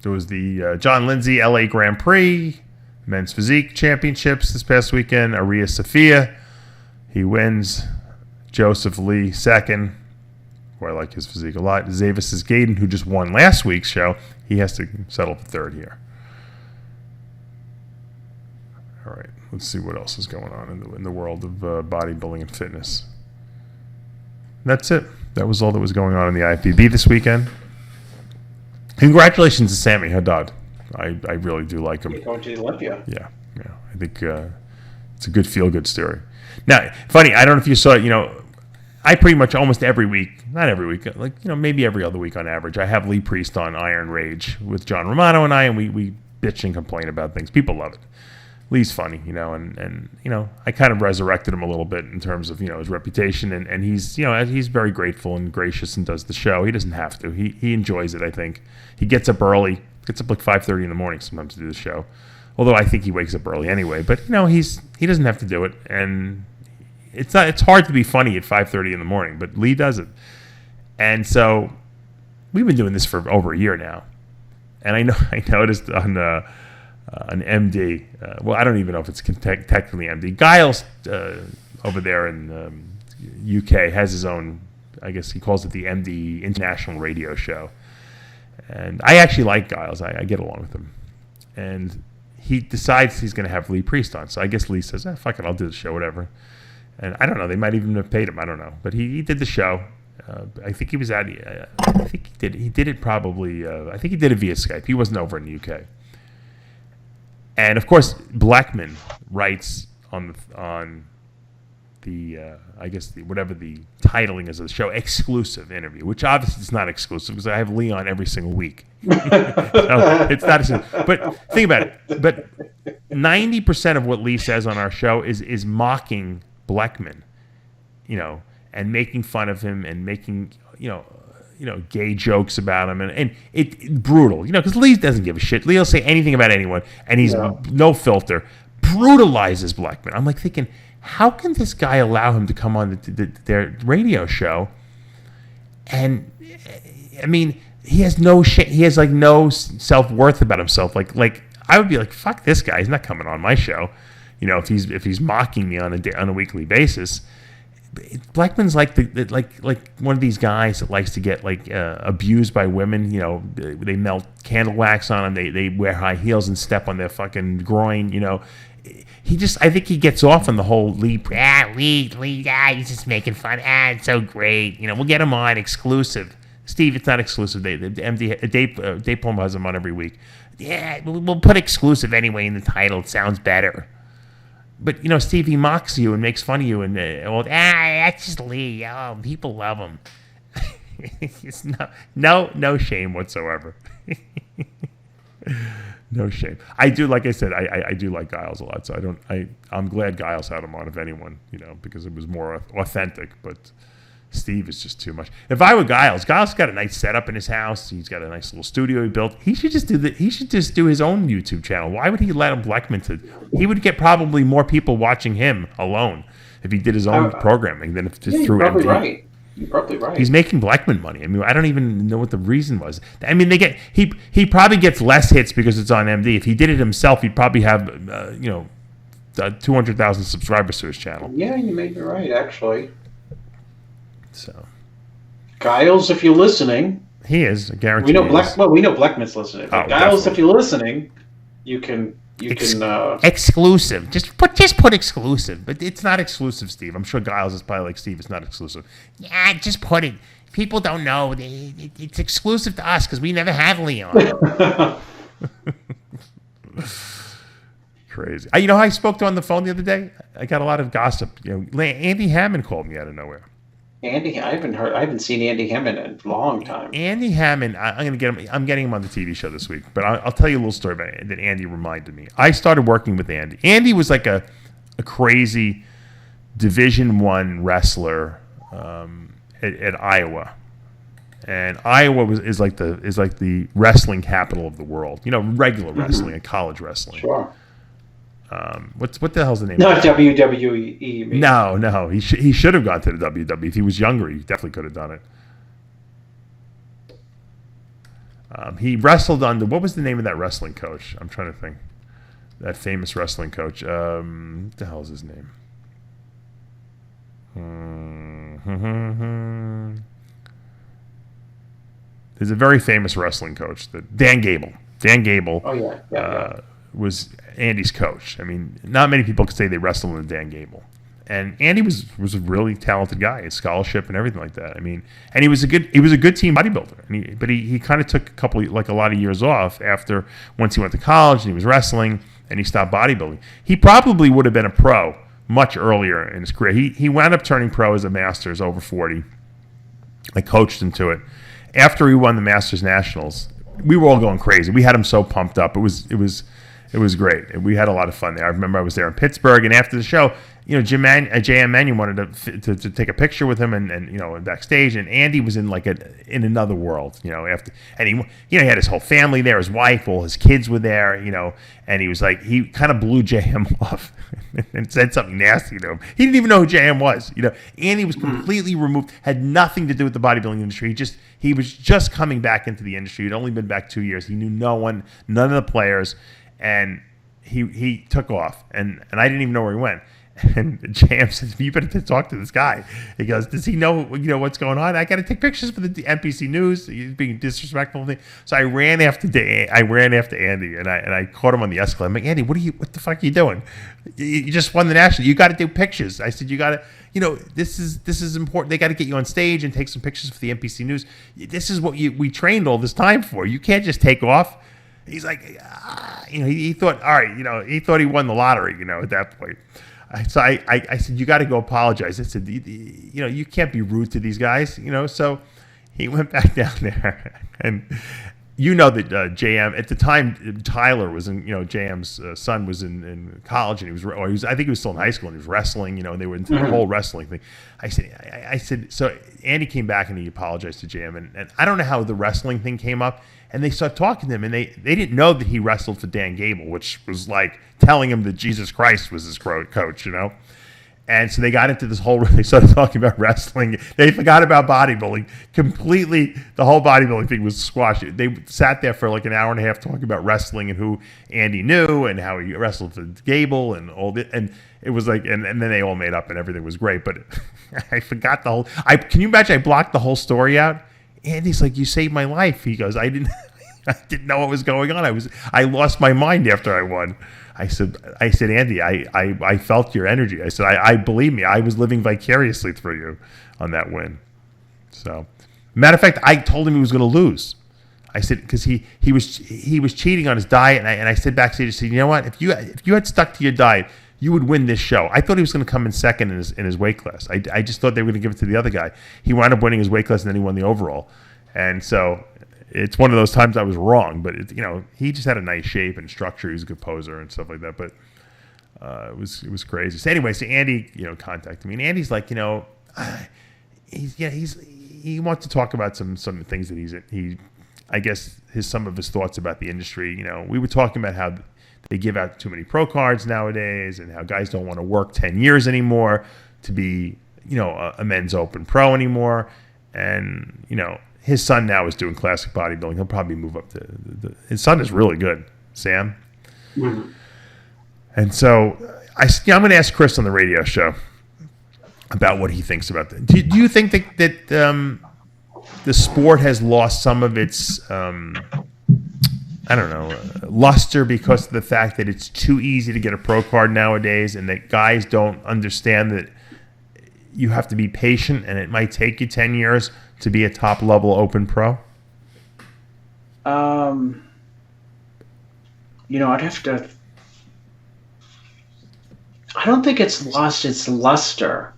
There was the John Lindsay LA Grand Prix, Men's Physique Championships this past weekend. Arias Safia, he wins. Joseph Lee second, who I like his physique a lot. Zavis Gaydon, who just won last week's show, he has to settle for third here. All right, let's see what else is going on in the world of bodybuilding and fitness. That's it. That was all that was going on in the IFBB this weekend. Congratulations to Sammy Haddad. I really do like him. Going to the Olympia. Yeah. I think it's a good feel-good story. Now, funny, I don't know if you saw it, I pretty much almost every week, not every week, maybe every other week on average, I have Lee Priest on Iron Rage with John Romano and I, and we bitch and complain about things. People love it. Lee's funny, and I kind of resurrected him a little bit in terms of, his reputation, and he's, he's very grateful and gracious and does the show. He doesn't have to. He enjoys it, I think. He gets up early, gets up 5:30 in the morning sometimes to do the show. Although I think he wakes up early anyway, but he doesn't have to do it, and it's hard to be funny at 5:30 in the morning, but Lee does it. And so we've been doing this for over a year now. And I noticed on an MD, I don't even know if it's technically MD. Giles over there in UK has his own, I guess he calls it the MD International Radio Show. And I actually like Giles. I get along with him. And he decides he's going to have Lee Priest on. So I guess Lee says, fuck it, I'll do the show, whatever. And I don't know. They might even have paid him. I don't know. But he did the show. I think he was at. I think he did. He did it probably. I think he did it via Skype. He wasn't over in the UK. And of course, Blackman writes on the I guess whatever the titling is of the show, exclusive interview, which obviously is not exclusive because I have Lee on every single week. So it's not exclusive. But think about it. But 90% of what Lee says on our show is mocking Blackman, and making fun of him and making gay jokes about him, and it brutal, because Lee doesn't give a shit. Lee will say anything about anyone, and he's no filter. Brutalizes Blackman. I'm like thinking, how can this guy allow him to come on their radio show? And I mean, he has no shit. He has like no self-worth about himself. Like I would be like, fuck this guy. He's not coming on my show. If he's mocking me on a weekly basis. Blackman's like like one of these guys that likes to get abused by women. They melt candle wax on them. They wear high heels and step on their fucking groin. I think he gets off on the whole Lee, he's just making fun. It's so great. We'll get him on exclusive. Steve, it's not exclusive. Dave Palumbo has him on every week. Yeah, we'll put exclusive anyway in the title. It sounds better. But, Steve, he mocks you and makes fun of you. And, that's just Lee. Oh, people love him. It's no shame whatsoever. No shame. I do, like I said, I do like Giles a lot. So I'm glad Giles had him on, if anyone, because it was more authentic. But Steve is just too much. If I were Giles got a nice setup in his house. He's got a nice little studio he built. He should just do his own YouTube channel. Why would he let him Blackman to? He would get probably more people watching him alone if he did his own programming than if just through MD. Right. You're probably right. He's making Blackman money. I mean, I don't even know what the reason was. I mean, he probably gets less hits because it's on MD. If he did it himself, he'd probably have 200,000 subscribers to his channel. Yeah, you may be right, actually. So, Giles, if you're listening, he is. I guarantee. We know Blackman's listening. But Giles, definitely. if you're listening, you can exclusive. Just put exclusive. But it's not exclusive, Steve. I'm sure Giles is probably like, Steve, it's not exclusive. Yeah, just put it. People don't know. It's exclusive to us because we never had Leon. Crazy. You know how I spoke to him on the phone the other day? I got a lot of gossip. Andy Haman called me out of nowhere. Andy, I haven't seen Andy Haman in a long time. Andy Haman, I'm getting him on the TV show this week, but I'll tell you a little story about it that Andy reminded me. I started working with Andy. Andy was like a crazy Division I wrestler at Iowa, and Iowa is like the wrestling capital of the world. Regular wrestling and college wrestling. Sure. What the hell's the name? Not WWE. You mean. No. He should have gone to the WWE. If he was younger, he definitely could have done it. He wrestled under. What was the name of that wrestling coach? I'm trying to think. That famous wrestling coach. What the hell is his name? There's a very famous wrestling coach. Dan Gable. Dan Gable. Oh yeah. Was Andy's coach. I mean, not many people could say they wrestled in Dan Gable. And Andy was a really talented guy, his scholarship and everything like that. I mean, and he was a good team bodybuilder. But he kind of took a lot of years off after once he went to college and he was wrestling and he stopped bodybuilding. He probably would have been a pro much earlier in his career. He wound up turning pro as a Masters over 40. I coached him to it. After he won the Masters Nationals, we were all going crazy. We had him so pumped up. It was great. We had a lot of fun there. I remember I was there in Pittsburgh, and after the show, J.M. Mannion wanted to take a picture with him, and backstage, and Andy was in in another world, after, and he had his whole family there, his wife, all his kids were there, and he was like, he kind of blew J.M. off and said something nasty to him. He didn't even know who J.M. was, Andy was completely removed, had nothing to do with the bodybuilding industry. He was just coming back into the industry. He'd only been back 2 years. He knew no one, none of the players. And he took off, and I didn't even know where he went. And JM says, "You better talk to this guy." He goes, "Does he know what's going on? I got to take pictures for the NBC News. He's being disrespectful." So I ran after Andy, and I caught him on the escalator. I'm like, "Andy, what the fuck are you doing? You just won the national. You got to do pictures." I said, "You got to, this is important. They got to get you on stage and take some pictures for the NBC News. This is what we trained all this time for. You can't just take off." He's like, he thought, all right, he thought he won the lottery, at that point. So I said, "You got to go apologize." I said, "You can't be rude to these guys, So he went back down there, and that JM at the time, Tyler was in, JM's son was in college, and he was I think he was still in high school, and he was wrestling, and they were into the whole wrestling thing. I said, so Andy came back and he apologized to JM, and I don't know how the wrestling thing came up. And they started talking to him, and they didn't know that he wrestled for Dan Gable, which was like telling him that Jesus Christ was his coach, And so they got into this whole. They started talking about wrestling. They forgot about bodybuilding completely. The whole bodybuilding thing was squashed. They sat there for like an hour and a half talking about wrestling and who Andy knew and how he wrestled for Gable and all that. And it was like, and then they all made up and everything was great. But I forgot the whole. Can you imagine? I blocked the whole story out. Andy's like, "You saved my life." He goes, I didn't know what was going on. I lost my mind after I won. I said, "Andy, I felt your energy." I said, I believe me, I was living vicariously through you on that win. So, matter of fact, I told him he was going to lose. I said, because he was cheating on his diet, and I said backstage, I said, "You know what? If you had stuck to your diet, you would win this show." I thought he was going to come in second in his weight class. I just thought they were going to give it to the other guy. He wound up winning his weight class, and then he won the overall. And so it's one of those times I was wrong. But he just had a nice shape and structure. He was a good poser and stuff like that. But it was crazy. So anyway, so Andy contacted me, and Andy's like, he wants to talk about some things that I guess some of his thoughts about the industry. We were talking about how they give out too many pro cards nowadays, and how guys don't want to work 10 years anymore to be, a men's open pro anymore. And, his son now is doing classic bodybuilding. He'll probably move up to his son is really good, Sam. Mm-hmm. And so I'm going to ask Chris on the radio show about what he thinks about that. Do you think that the sport has lost some of its, luster because of the fact that it's too easy to get a pro card nowadays, and that guys don't understand that you have to be patient and it might take you 10 years to be a top level open pro? I'd have to. I don't think it's lost its luster.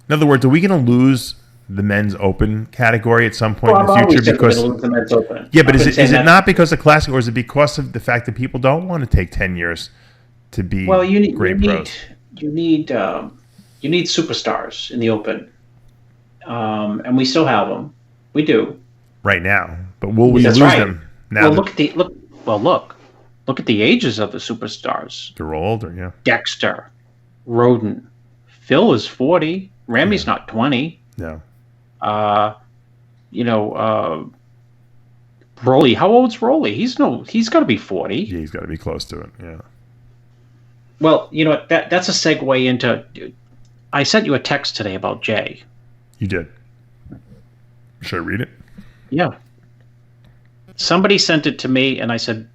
In other words, are we going to lose the men's open category at some point in the future? Because the men's open. Yeah, but is it not because of classic, or is it because of the fact that people don't want to take 10 years to be great pros? You need superstars in the open, and we still have them. We do right now, but will we lose them now? Well, look at the ages of the superstars. They're older, yeah. Dexter, Rhoden, Phil is 40. Ramy's not 20. No. Rolly. How old's Rolly? He's got to be 40. Yeah, he's got to be close to it. Yeah. Well, that's a segue into. I sent you a text today about Jay. You did. Should I read it? Yeah. Somebody sent it to me, and I sent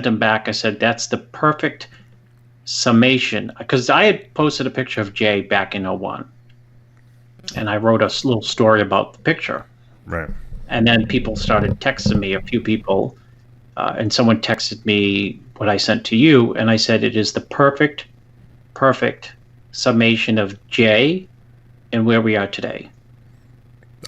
him back. I said, "That's the perfect summation," because I had posted a picture of Jay back in 2001, and I wrote a little story about the picture. Right. And then people started texting me, a few people, and someone texted me what I sent to you, and I said it is the perfect summation of Jay and where we are today.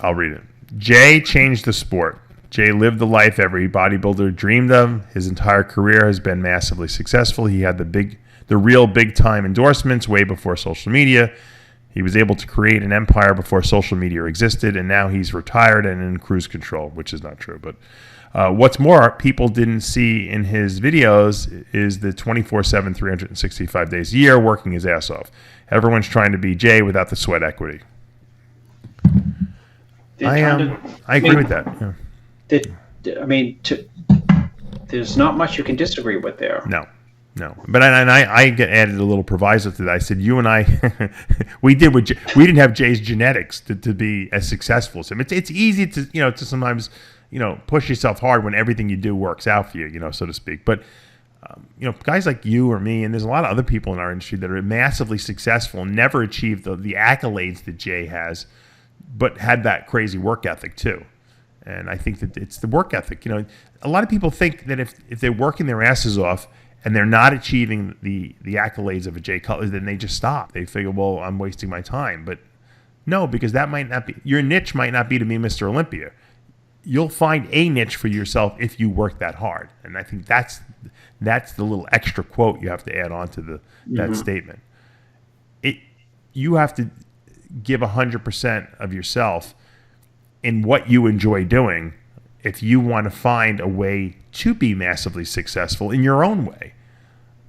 I'll read it. Jay changed the sport. Jay lived the life every bodybuilder dreamed of. His entire career has been massively successful. He had the real big-time endorsements way before social media. He was able to create an empire before social media existed, and now he's retired and in cruise control, which is not true. But what's more, people didn't see in his videos is the 24/7, 365 days a year working his ass off. Everyone's trying to be Jay without the sweat equity. I agree with that. Yeah. There's not much you can disagree with there. No. No, but I added a little proviso to that. I said, you and I, we didn't have Jay's genetics to be as successful as him. It's easy to sometimes, push yourself hard when everything you do works out for you, so to speak. But, guys like you or me, and there's a lot of other people in our industry that are massively successful and never achieved the accolades that Jay has, but had that crazy work ethic too. And I think that it's the work ethic. A lot of people think that if they're working their asses off and they're not achieving the accolades of a Jay Cutler, then they just stop. They figure, well, I'm wasting my time. But no, because that might not be, your niche might not be to be Mr. Olympia. You'll find a niche for yourself if you work that hard. And I think that's the little extra quote you have to add on to that statement. You have to give 100% of yourself in what you enjoy doing if you want to find a way to be massively successful in your own way.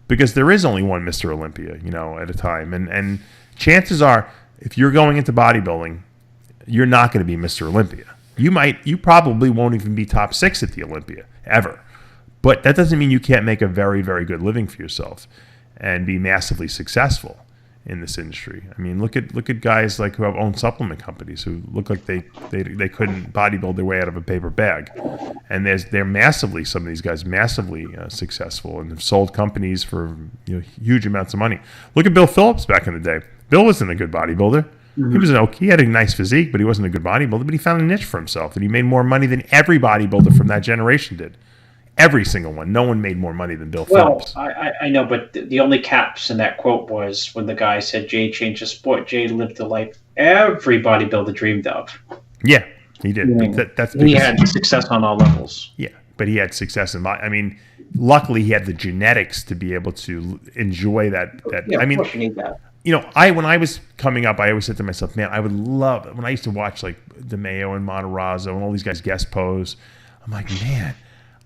Because there is only one Mr. Olympia, at a time. And chances are, if you're going into bodybuilding, you're not going to be Mr. Olympia. You probably won't even be top 6 at the Olympia, ever. But that doesn't mean you can't make a very, very good living for yourself and be massively successful in this industry. I mean, look at guys like who have owned supplement companies who look like they couldn't bodybuild their way out of a paper bag, and some of these guys massively successful and have sold companies for huge amounts of money. Look at Bill Phillips back in the day. Bill wasn't a good bodybuilder. He had a nice physique, but he wasn't a good bodybuilder. But he found a niche for himself, and he made more money than every bodybuilder from that generation did. Every single one. No one made more money than Bill Phillips. I know, but the only caps in that quote was when the guy said Jay changed the sport. Jay lived the life every bodybuilder dreamed of. Yeah, he did. He had success on all levels. Yeah, but he had success luckily he had the genetics to be able to enjoy that. Yeah, of course you need that. When I was coming up, I always said to myself, man, I would love, when I used to watch like DeMeo and Matarazzo and all these guys guest pose, I'm like, man,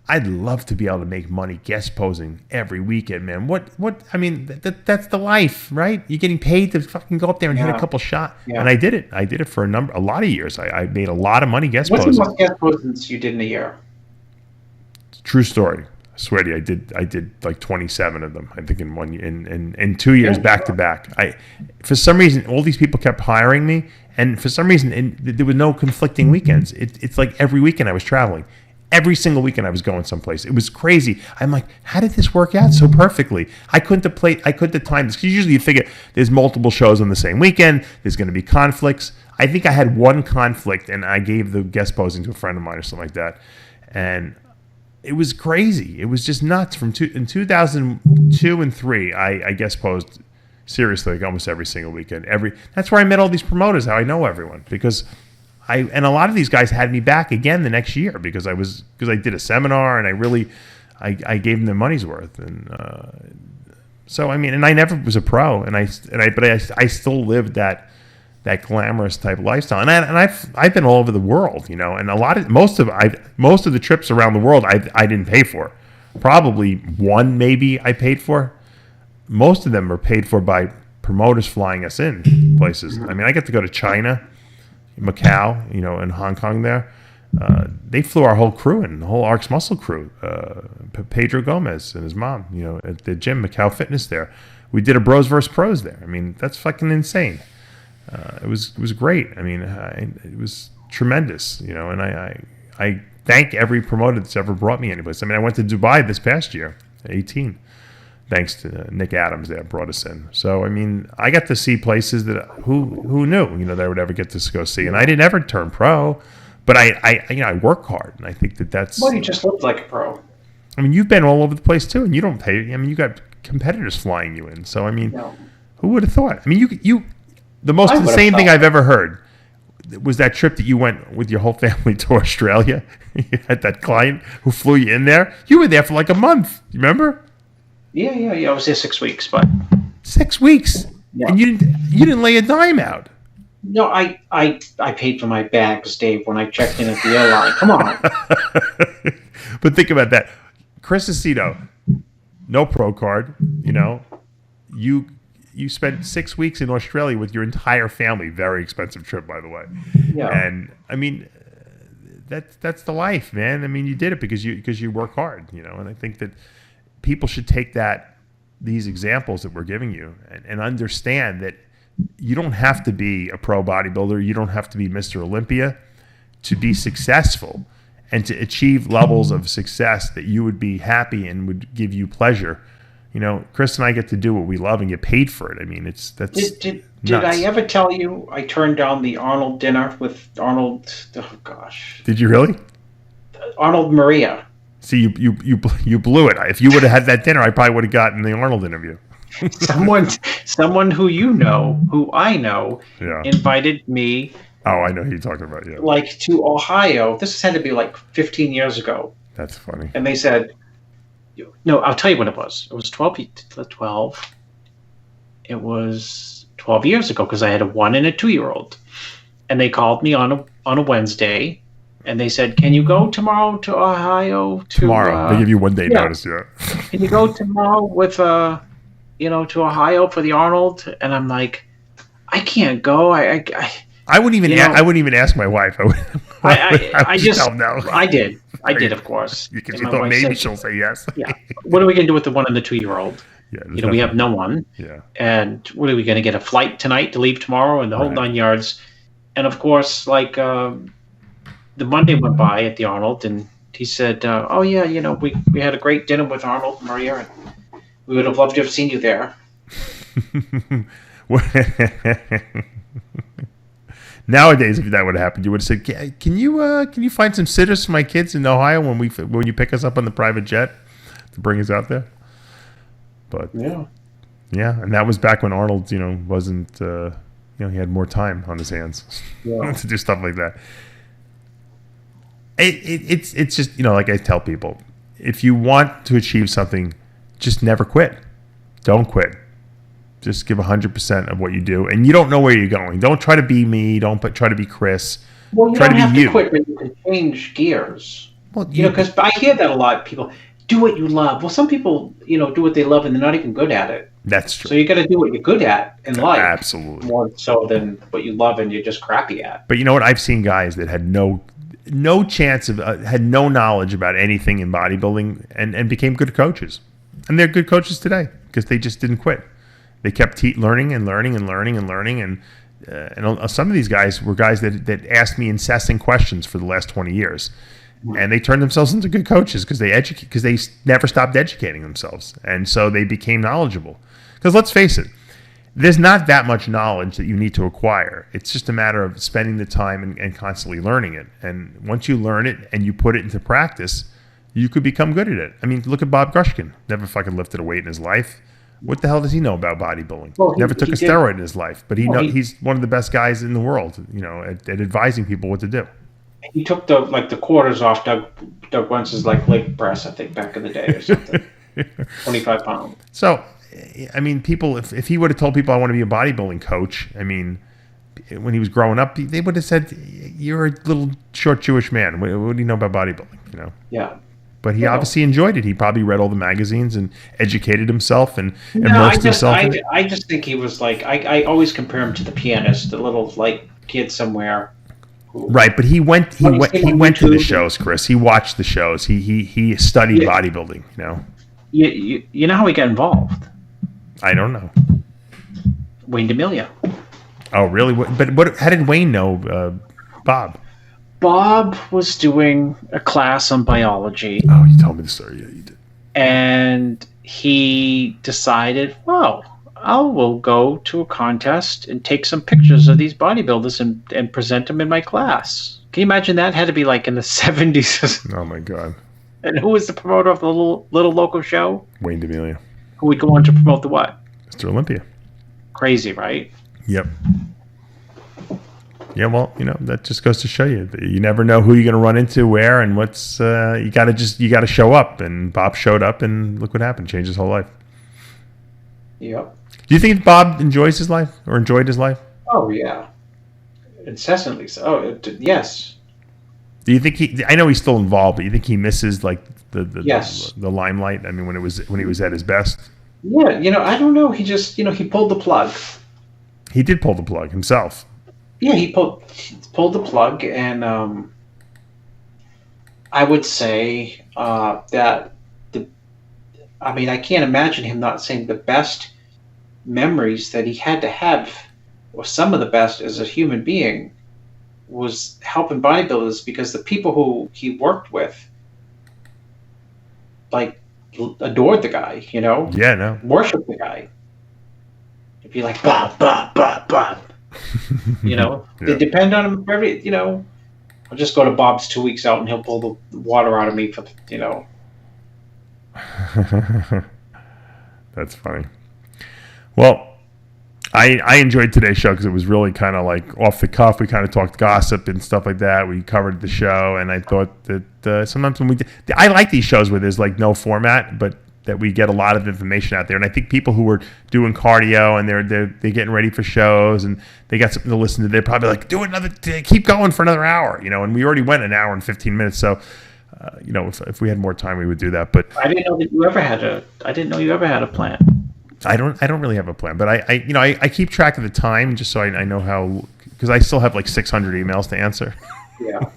I'd love to be able to make money guest posing every weekend, man. That's the life, right? You're getting paid to fucking go up there and hit a couple shots. Yeah. And I did it. I did it for a lot of years. I made a lot of money guest posing. What's the most guest posings you did in a year? True story. I swear to you, I did like 27 of them. I think in 1 year, in 2 years back to back. For some reason, all these people kept hiring me, and for some reason, there was no conflicting weekends. It's like every weekend I was traveling. Every single weekend I was going someplace. It was crazy. I'm like, how did this work out so perfectly? I couldn't have timed this. Because usually you figure there's multiple shows on the same weekend. There's going to be conflicts. I think I had one conflict, and I gave the guest posing to a friend of mine or something like that. And it was crazy. It was just nuts. In 2002 and 3, I guest posed seriously like almost every single weekend. That's where I met all these promoters, how I know everyone. Because and a lot of these guys had me back again the next year because I did a seminar and I gave them their money's worth. And so I never was a pro, but I still lived that glamorous type of lifestyle. And I've been all over the world, and most of the trips around the world I didn't pay for. Probably one maybe I paid for. Most of them are paid for by promoters flying us in places. I get to go to China, Macau, in Hong Kong there. They flew our whole crew in, the whole RxMuscle crew. Pedro Gomez and his mom, at the gym, Macau Fitness there. We did a Bros vs. Pros there. That's fucking insane. It was great. It was tremendous, and I thank every promoter that's ever brought me anyplace. I went to Dubai this past year, 18. Thanks to Nick Adams that brought us in. So, I got to see places that who knew, that I would ever get to go see. And I didn't ever turn pro, but I work hard. And I think that's... Well, you just looked like a pro. You've been all over the place too, and you don't pay. You got competitors flying you in. So, No. Who would have thought? The most insane thing I've ever heard was that trip that you went with your whole family to Australia. You had that client who flew you in there. You were there for like a month. You remember? Yeah. I was there 6 weeks, but 6 weeks, yeah. And you didn't lay a dime out. No, I paid for my bags, Dave, when I checked in at the airline. Come on. But think about that, Chris Aceto, no pro card. You spent 6 weeks in Australia with your entire family. Very expensive trip, by the way. Yeah. And that's the life, man. You did it because you work hard, And I think that people should take that these examples that we're giving you and understand that you don't have to be a pro bodybuilder. You don't have to be Mr. Olympia to be successful and to achieve levels of success that you would be happy and would give you pleasure. You know, Chris and I get to do what we love and get paid for it. I mean, Did I ever tell you I turned down the Arnold dinner with Arnold? Oh gosh. Did you really? Arnold Maria. See, you blew it. If you would have had that dinner, I probably would have gotten the Arnold interview. Someone who I know, Yeah. invited me. Oh, I know who you're talking about. Yeah. Like to Ohio. This had to be like 15 years ago. That's funny. And they said, no, I'll tell you what it was. It was 12. It was 12 years ago because I had a 1 and a 2-year-old. And they called me on a Wednesday. And they said, "Can you go tomorrow to Ohio?" Tomorrow, they give you 1 day notice. Yeah. Can you go tomorrow with to Ohio for the Arnold? And I'm like, I can't go. I wouldn't even ask my wife. I just tell no. I did, of course. Because you thought maybe she'll say yes. Yeah. What are we gonna do with the 1 and the 2-year-old? Yeah. We have no one. Yeah. And what are we gonna get a flight tonight to leave tomorrow and the whole 9 yards? And of course, like. The Monday went by at the Arnold, and he said, "Oh yeah, we had a great dinner with Arnold and Maria, and we would have loved to have seen you there." Nowadays, if that would have happened, you would have said, "Can you find some sitters for my kids in Ohio when you pick us up on the private jet to bring us out there?" But yeah, and that was back when Arnold, wasn't, he had more time on his hands to do stuff like that. It's just, like I tell people, if you want to achieve something, just never quit. Don't quit. Just give 100% of what you do. And you don't know where you're going. Don't try to be me. Don't try to be Chris. Well, you try don't to have be to quit, but you can change gears. Well, because I hear that a lot. People do what you love. Well, some people, do what they love and they're not even good at it. That's true. So you got to do what you're good at in life. Absolutely. More so than what you love and you're just crappy at. But you know what? I've seen guys that had no chance of had no knowledge about anything in bodybuilding and became good coaches, and they're good coaches today because they just didn't quit. They kept learning and some of these guys were guys that asked me incessant questions for the last 20 years, and they turned themselves into good coaches because they never stopped educating themselves, and so they became knowledgeable. Because let's face it, there's not that much knowledge that you need to acquire. It's just a matter of spending the time and constantly learning it. And once you learn it and you put it into practice, you could become good at it. I mean, look at Bob Grushkin. Never fucking lifted a weight in his life. What the hell does he know about bodybuilding? Well, Never took a steroid in his life. But he's one of the best guys in the world, at advising people what to do. He took the quarters off Doug Wentz's leg press, I think, back in the day or something. 25 pounds. So, I mean, people, if he would have told people I want to be a bodybuilding coach, I mean, when he was growing up, they would have said, "You're a little short Jewish man. What do you know about bodybuilding?" Yeah. But he obviously enjoyed it. He probably read all the magazines and educated himself and immersed himself. I just think he was like, I always compare him to the pianist, the little kid somewhere. Right, but he went to the shows, Chris. He watched the shows. He studied bodybuilding. You know how he got involved? I don't know. Wayne DeMilia. Oh, really? But how did Wayne know Bob? Bob was doing a class on biology. Oh, you told me the story. Yeah, you did. And he decided, well, I will go to a contest and take some pictures of these bodybuilders and present them in my class. Can you imagine that? Had to be like in the 70s. Oh, my God. And who was the promoter of the little local show? Wayne DeMilia. Who would go on to promote the what? Mr. Olympia. Crazy, right? Yep. Yeah, well, that just goes to show you. You never know who you're going to run into, where, and what's. You got to show up. And Bob showed up, and look what happened. Changed his whole life. Yep. Do you think Bob enjoys his life or enjoyed his life? Oh, yeah. Incessantly so. Oh, yes. Do you think I know he's still involved, but you think he misses the yes. the limelight? I mean, when he was at his best? Yeah, I don't know. He just, he pulled the plug. He did pull the plug himself. Yeah, he pulled the plug, and I would say that I mean, I can't imagine him not saying the best memories that he had to have, or some of the best as a human being, was helping bodybuilders, because the people who he worked with, like, adored the guy, you know? Yeah, no. Worshiped the guy. It'd be like, Bob, Bob, Bob, Bob. You know? Yeah. They depend on him for every, you know. I'll just go to Bob's 2 weeks out and he'll pull the water out of me for, you know. That's funny. Well, I enjoyed today's show because it was really kind of like off the cuff. We kind of talked gossip and stuff like that. We covered the show, and I thought that sometimes when I like these shows where there's like no format, but that we get a lot of information out there. And I think people who are doing cardio and they're getting ready for shows and they got something to listen to, they're probably like, keep going for another hour, you know. And we already went an hour and 15 minutes, so. You know, if we had more time, we would do that. But I didn't know that you ever had a plan. I don't really have a plan. But I keep track of the time just so I know how, because I still have like 600 emails to answer. Yeah.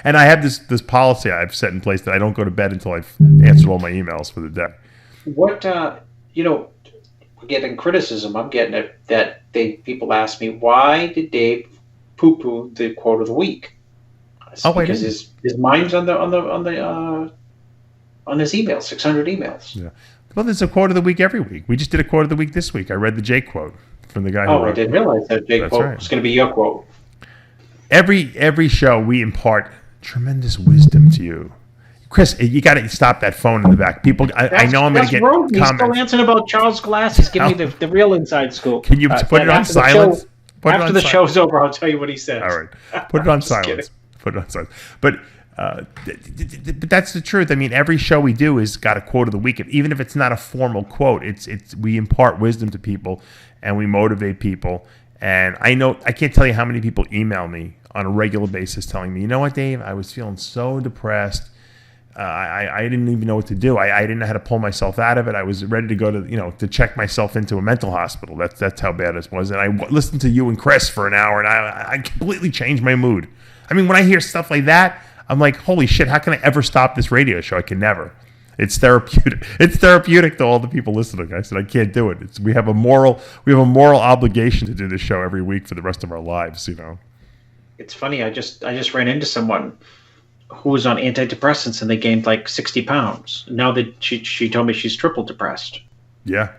And I have this policy I've set in place that I don't go to bed until I've answered all my emails for the day. What you know, we're getting criticism. I'm getting it that people ask me, why did Dave poo-poo the quote of the week? Because his mind's on his emails, 600 emails. Yeah. Well, there's a quote of the week every week. We just did a quote of the week this week. I read the Jay quote from the guy who wrote. I didn't realize that Jay quote was going to be your quote. Every show we impart tremendous wisdom to you. Chris, you got to stop that phone in the back. People, I know I'm going to get comments. He's still answering about Charles Glass. He's giving me the real inside scoop. Can you put it on silence? After the show's over, I'll tell you what he says. All right. Put it on silence. Put it on silence. But that's the truth. I mean, every show we do has got a quote of the week. Even if it's not a formal quote, it's we impart wisdom to people and we motivate people. And I can't tell you how many people email me on a regular basis telling me, you know what, Dave, I was feeling so depressed. I didn't even know what to do. I didn't know how to pull myself out of it. I was ready to go to check myself into a mental hospital. That's how bad it was. And I listened to you and Chris for an hour, and I completely changed my mood. I mean, when I hear stuff like that, I'm like, holy shit, how can I ever stop this radio show? I can never. It's therapeutic. It's therapeutic to all the people listening. I said, I can't do it. We have a moral obligation to do this show every week for the rest of our lives, you know. It's funny. I just ran into someone who was on antidepressants and they gained like 60 pounds. Now that she told me she's triple depressed. Yeah,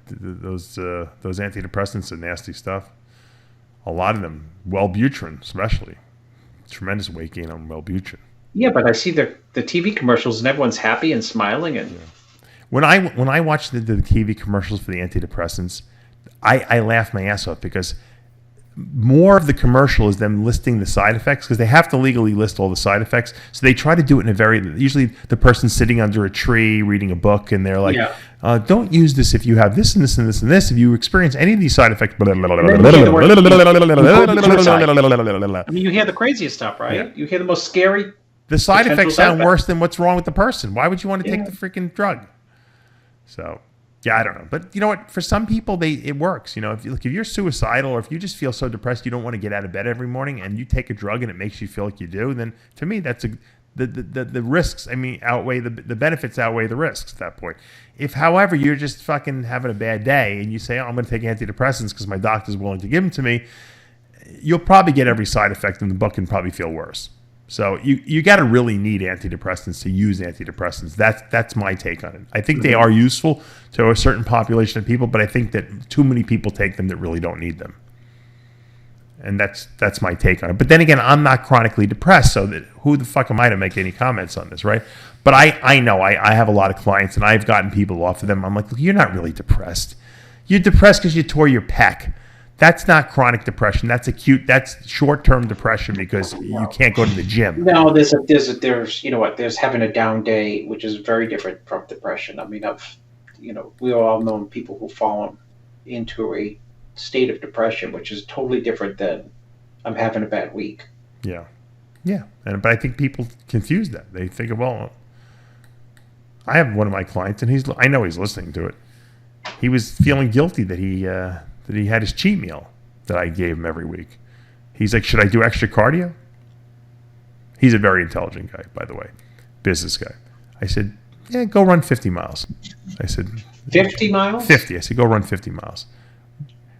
those antidepressants are nasty stuff. A lot of them, Wellbutrin especially. Tremendous weight gain on Wellbutrin. Yeah, but I see the TV commercials and everyone's happy and smiling. And when I watch the TV commercials for the antidepressants, I laugh my ass off because more of the commercial is them listing the side effects because they have to legally list all the side effects. So they try to do it in usually the person's sitting under a tree reading a book and they're like, don't use this if you have this and this and this and this. If you experience any of these side effects. I mean, you hear the craziest stuff, right? Yeah. You hear the most scary. The side effects sound worse than what's wrong with the person. Why would you want to take the freaking drug? So, yeah, I don't know. But you know what? For some people, it works. You know, if you're suicidal or if you just feel so depressed you don't want to get out of bed every morning and you take a drug and it makes you feel like you do, then to me, that's the risks, outweigh the benefits outweigh the risks at that point. If, however, you're just fucking having a bad day and you say, I'm going to take antidepressants because my doctor's willing to give them to me, you'll probably get every side effect in the book and probably feel worse. So you got to really need antidepressants to use antidepressants. That's my take on it. I think they are useful to a certain population of people, but I think that too many people take them that really don't need them. And that's my take on it. But then again, I'm not chronically depressed, so that who the fuck am I to make any comments on this, right? But I know I have a lot of clients, and I've gotten people off of them. I'm like, look, you're not really depressed. You're depressed because you tore your pec. That's not chronic depression. That's acute. That's short-term depression because you can't go to the gym. No, there's you know what? There's having a down day, which is very different from depression. I mean, we all know people who fall into a state of depression, which is totally different than I'm having a bad week. Yeah. But I think people confuse that. They think, well, I have one of my clients, and I know he's listening to it. He was feeling guilty that he had his cheat meal that I gave him every week. He's like, should I do extra cardio? He's a very intelligent guy, by the way, business guy. I said, yeah, go run 50 miles. I said, 50 miles? 50. I said, go run 50 miles.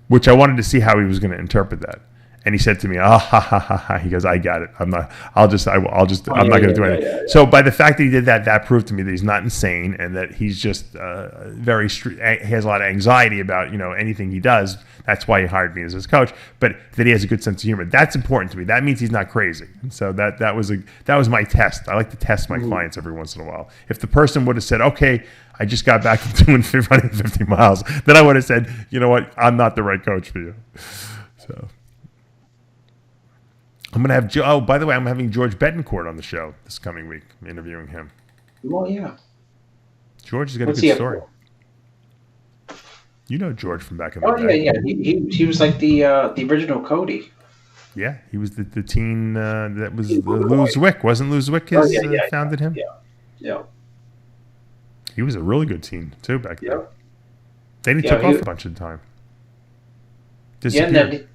Which I wanted to see how he was going to interpret that. And he said to me, ha, ha, ha, ha. He goes, I got it. I'm not going to do anything. Yeah. So by the fact that he did that, that proved to me that he's not insane and that he's just he has a lot of anxiety about, anything he does. That's why he hired me as his coach, but that he has a good sense of humor. That's important to me. That means he's not crazy. And so that was my test. I like to test my clients every once in a while. If the person would have said, okay, I just got back to running 50 miles, then I would have said, you know what, I'm not the right coach for you. So I'm going to have Joe. Oh, by the way, I'm having George Betancourt on the show this coming week. I'm interviewing him. Well, yeah. George has got a good story. You know George from back in the day. Yeah. He was like the original Cody. Yeah, he was the teen that was Lou Zwick. Wasn't Lou Zwick his founded him? Yeah. He was a really good teen too back then. Then he took off a bunch of time. Disappeared.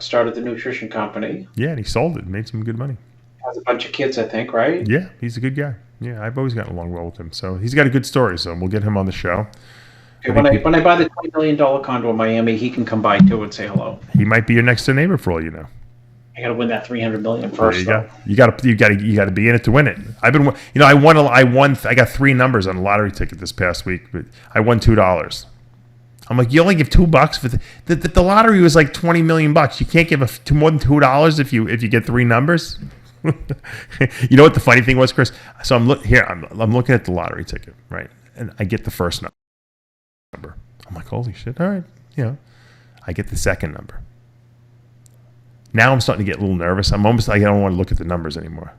Started the nutrition company. Yeah, and he sold it, made some good money. Has a bunch of kids, I think, right? Yeah, he's a good guy. Yeah, I've always gotten along well with him. So he's got a good story, so we'll get him on the show. Okay, when I buy the $20 million condo in Miami, he can come by too and say hello. He might be your next door neighbor for all you know. I got to win that $300 million first. There you go. You got to be in it to win it. I've been, I got 3 numbers on a lottery ticket this past week, but I won $2. I'm like, you only give $2 for the lottery was like $20 million. You can't give more than $2 if you get 3 numbers. You know what the funny thing was, Chris? So I'm looking at the lottery ticket, right? And I get the first number. I'm like, holy shit! All right, I get the second number. Now I'm starting to get a little nervous. I'm almost like I don't want to look at the numbers anymore.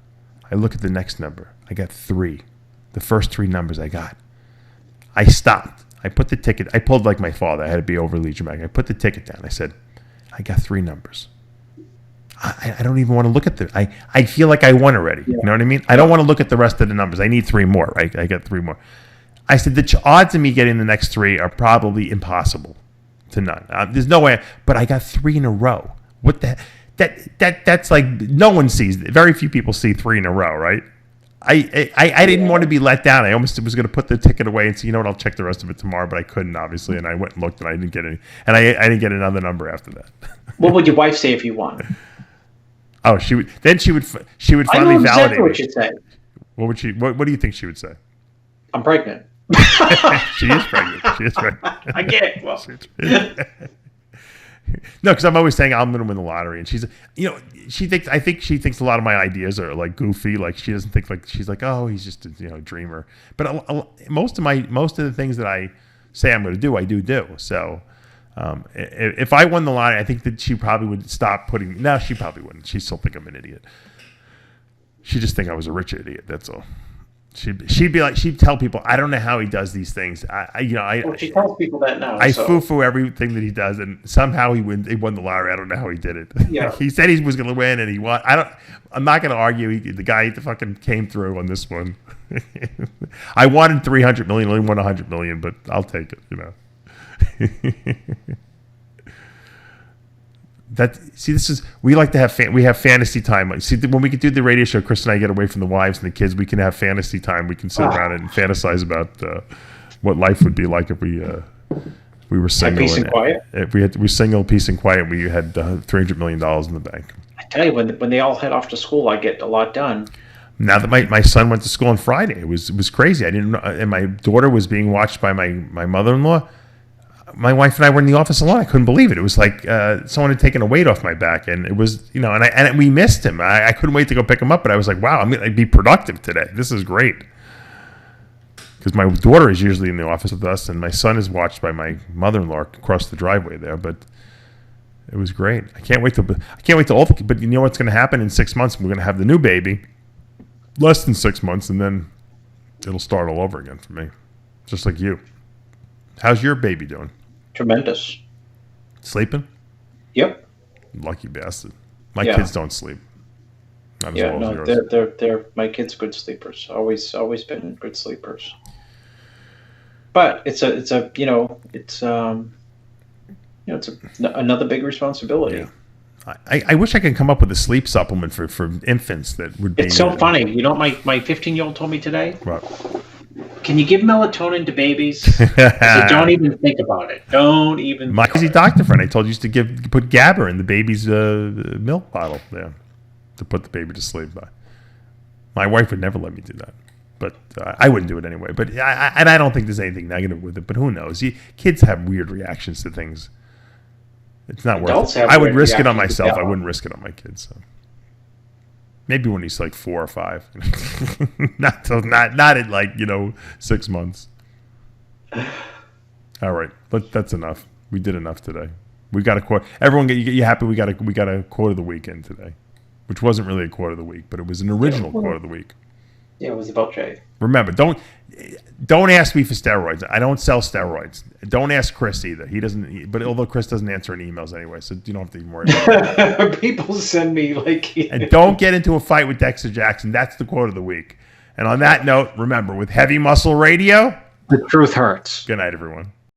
I look at the next number. I got 3. The first 3 numbers I got. I stopped. I put the ticket. I pulled like my father. I had to be overly dramatic. I put the ticket down. I said, I got 3 numbers. I don't even want to look at them. I feel like I won already. Yeah. You know what I mean? I don't want to look at the rest of the numbers. I need 3 more. Right? I got 3 more. I said the odds of me getting the next 3 are probably impossible to none. There's no way. But I got 3 in a row. What the? That's like no one sees. Very few people see 3 in a row, right? I didn't want to be let down. I almost was going to put the ticket away and say, you know what, I'll check the rest of it tomorrow, but I couldn't, obviously. And I went and looked, and I didn't get any. And I didn't get another number after that. What would your wife say if you won? Oh, she would finally validate what she'd say. What would she? What do you think she would say? I'm pregnant. She is pregnant. I get it. Well. No, because I'm always saying I'm going to win the lottery, and she's, I think she thinks a lot of my ideas are like goofy. Like she doesn't think she's like, oh, he's just a dreamer. But most of the things that I say I'm going to do, I do. So if I won the lottery, I think that she probably would stop putting. No, she probably wouldn't. She still think I'm an idiot. She just think I was a rich idiot. That's all. She'd be like, she'd tell people, I don't know how he does these things. She tells people that now. I foo everything that he does, and somehow he won the lottery. I don't know how he did it. Yeah. He said he was going to win, and he won. I'm not going to argue. The guy fucking came through on this one. I wanted $300 million, only won $100 million, but I'll take it. We like to have we have fantasy time. See, when we can do the radio show, Chris and I get away from the wives and the kids. We can have fantasy time. We can sit around and fantasize about what life would be like if we were single. Peace and quiet. If we were single, peace and quiet. We had $300 million in the bank. I tell you, when they all head off to school, I get a lot done. Now that my son went to school on Friday, it was crazy. I didn't know, and my daughter was being watched by my mother-in-law. My wife and I were in the office alone. I couldn't believe it. It was like someone had taken a weight off my back, and it was, and we missed him. I couldn't wait to go pick him up, but I was like, wow, I'm going to be productive today. This is great. Because my daughter is usually in the office with us, and my son is watched by my mother-in-law across the driveway there. But it was great. I can't wait to but you know what's going to happen in 6 months? We're going to have the new baby, less than 6 months, and then it'll start all over again for me, just like you. How's your baby doing? Tremendous. Sleeping? Yep. Lucky bastard. My kids don't sleep. Not as well as yours. They're my kids are good sleepers. Always been good sleepers. But it's another big responsibility. Yeah. I wish I could come up with a sleep supplement for infants that would be. It's so funny. You know what my 15-year-old told me today? What? Can you give melatonin to babies? So don't even think about it. Don't even. My crazy doctor friend I told you used to put GABA in the baby's milk bottle there to put the baby to sleep by. My wife would never let me do that, but I wouldn't do it anyway. But I don't think there's anything negative with it. But who knows? Kids have weird reactions to things. It's not worth it. I would risk it on myself. I wouldn't risk it on my kids. So. Maybe when he's like 4 or 5, not at like 6 months. All right, that's enough. We did enough today. We got a quote. Everyone, get you happy? We got a quote of the weekend today, which wasn't really a quote of the week, but it was an original quote of the week. Yeah, it was about Jay. Remember, don't ask me for steroids. I don't sell steroids. Don't ask Chris either. He doesn't. But although Chris doesn't answer any emails anyway, so you don't have to even worry about it. People send me like. And don't get into a fight with Dexter Jackson. That's the quote of the week. And on that note, remember, with Heavy Muscle Radio, the truth hurts. Good night, everyone.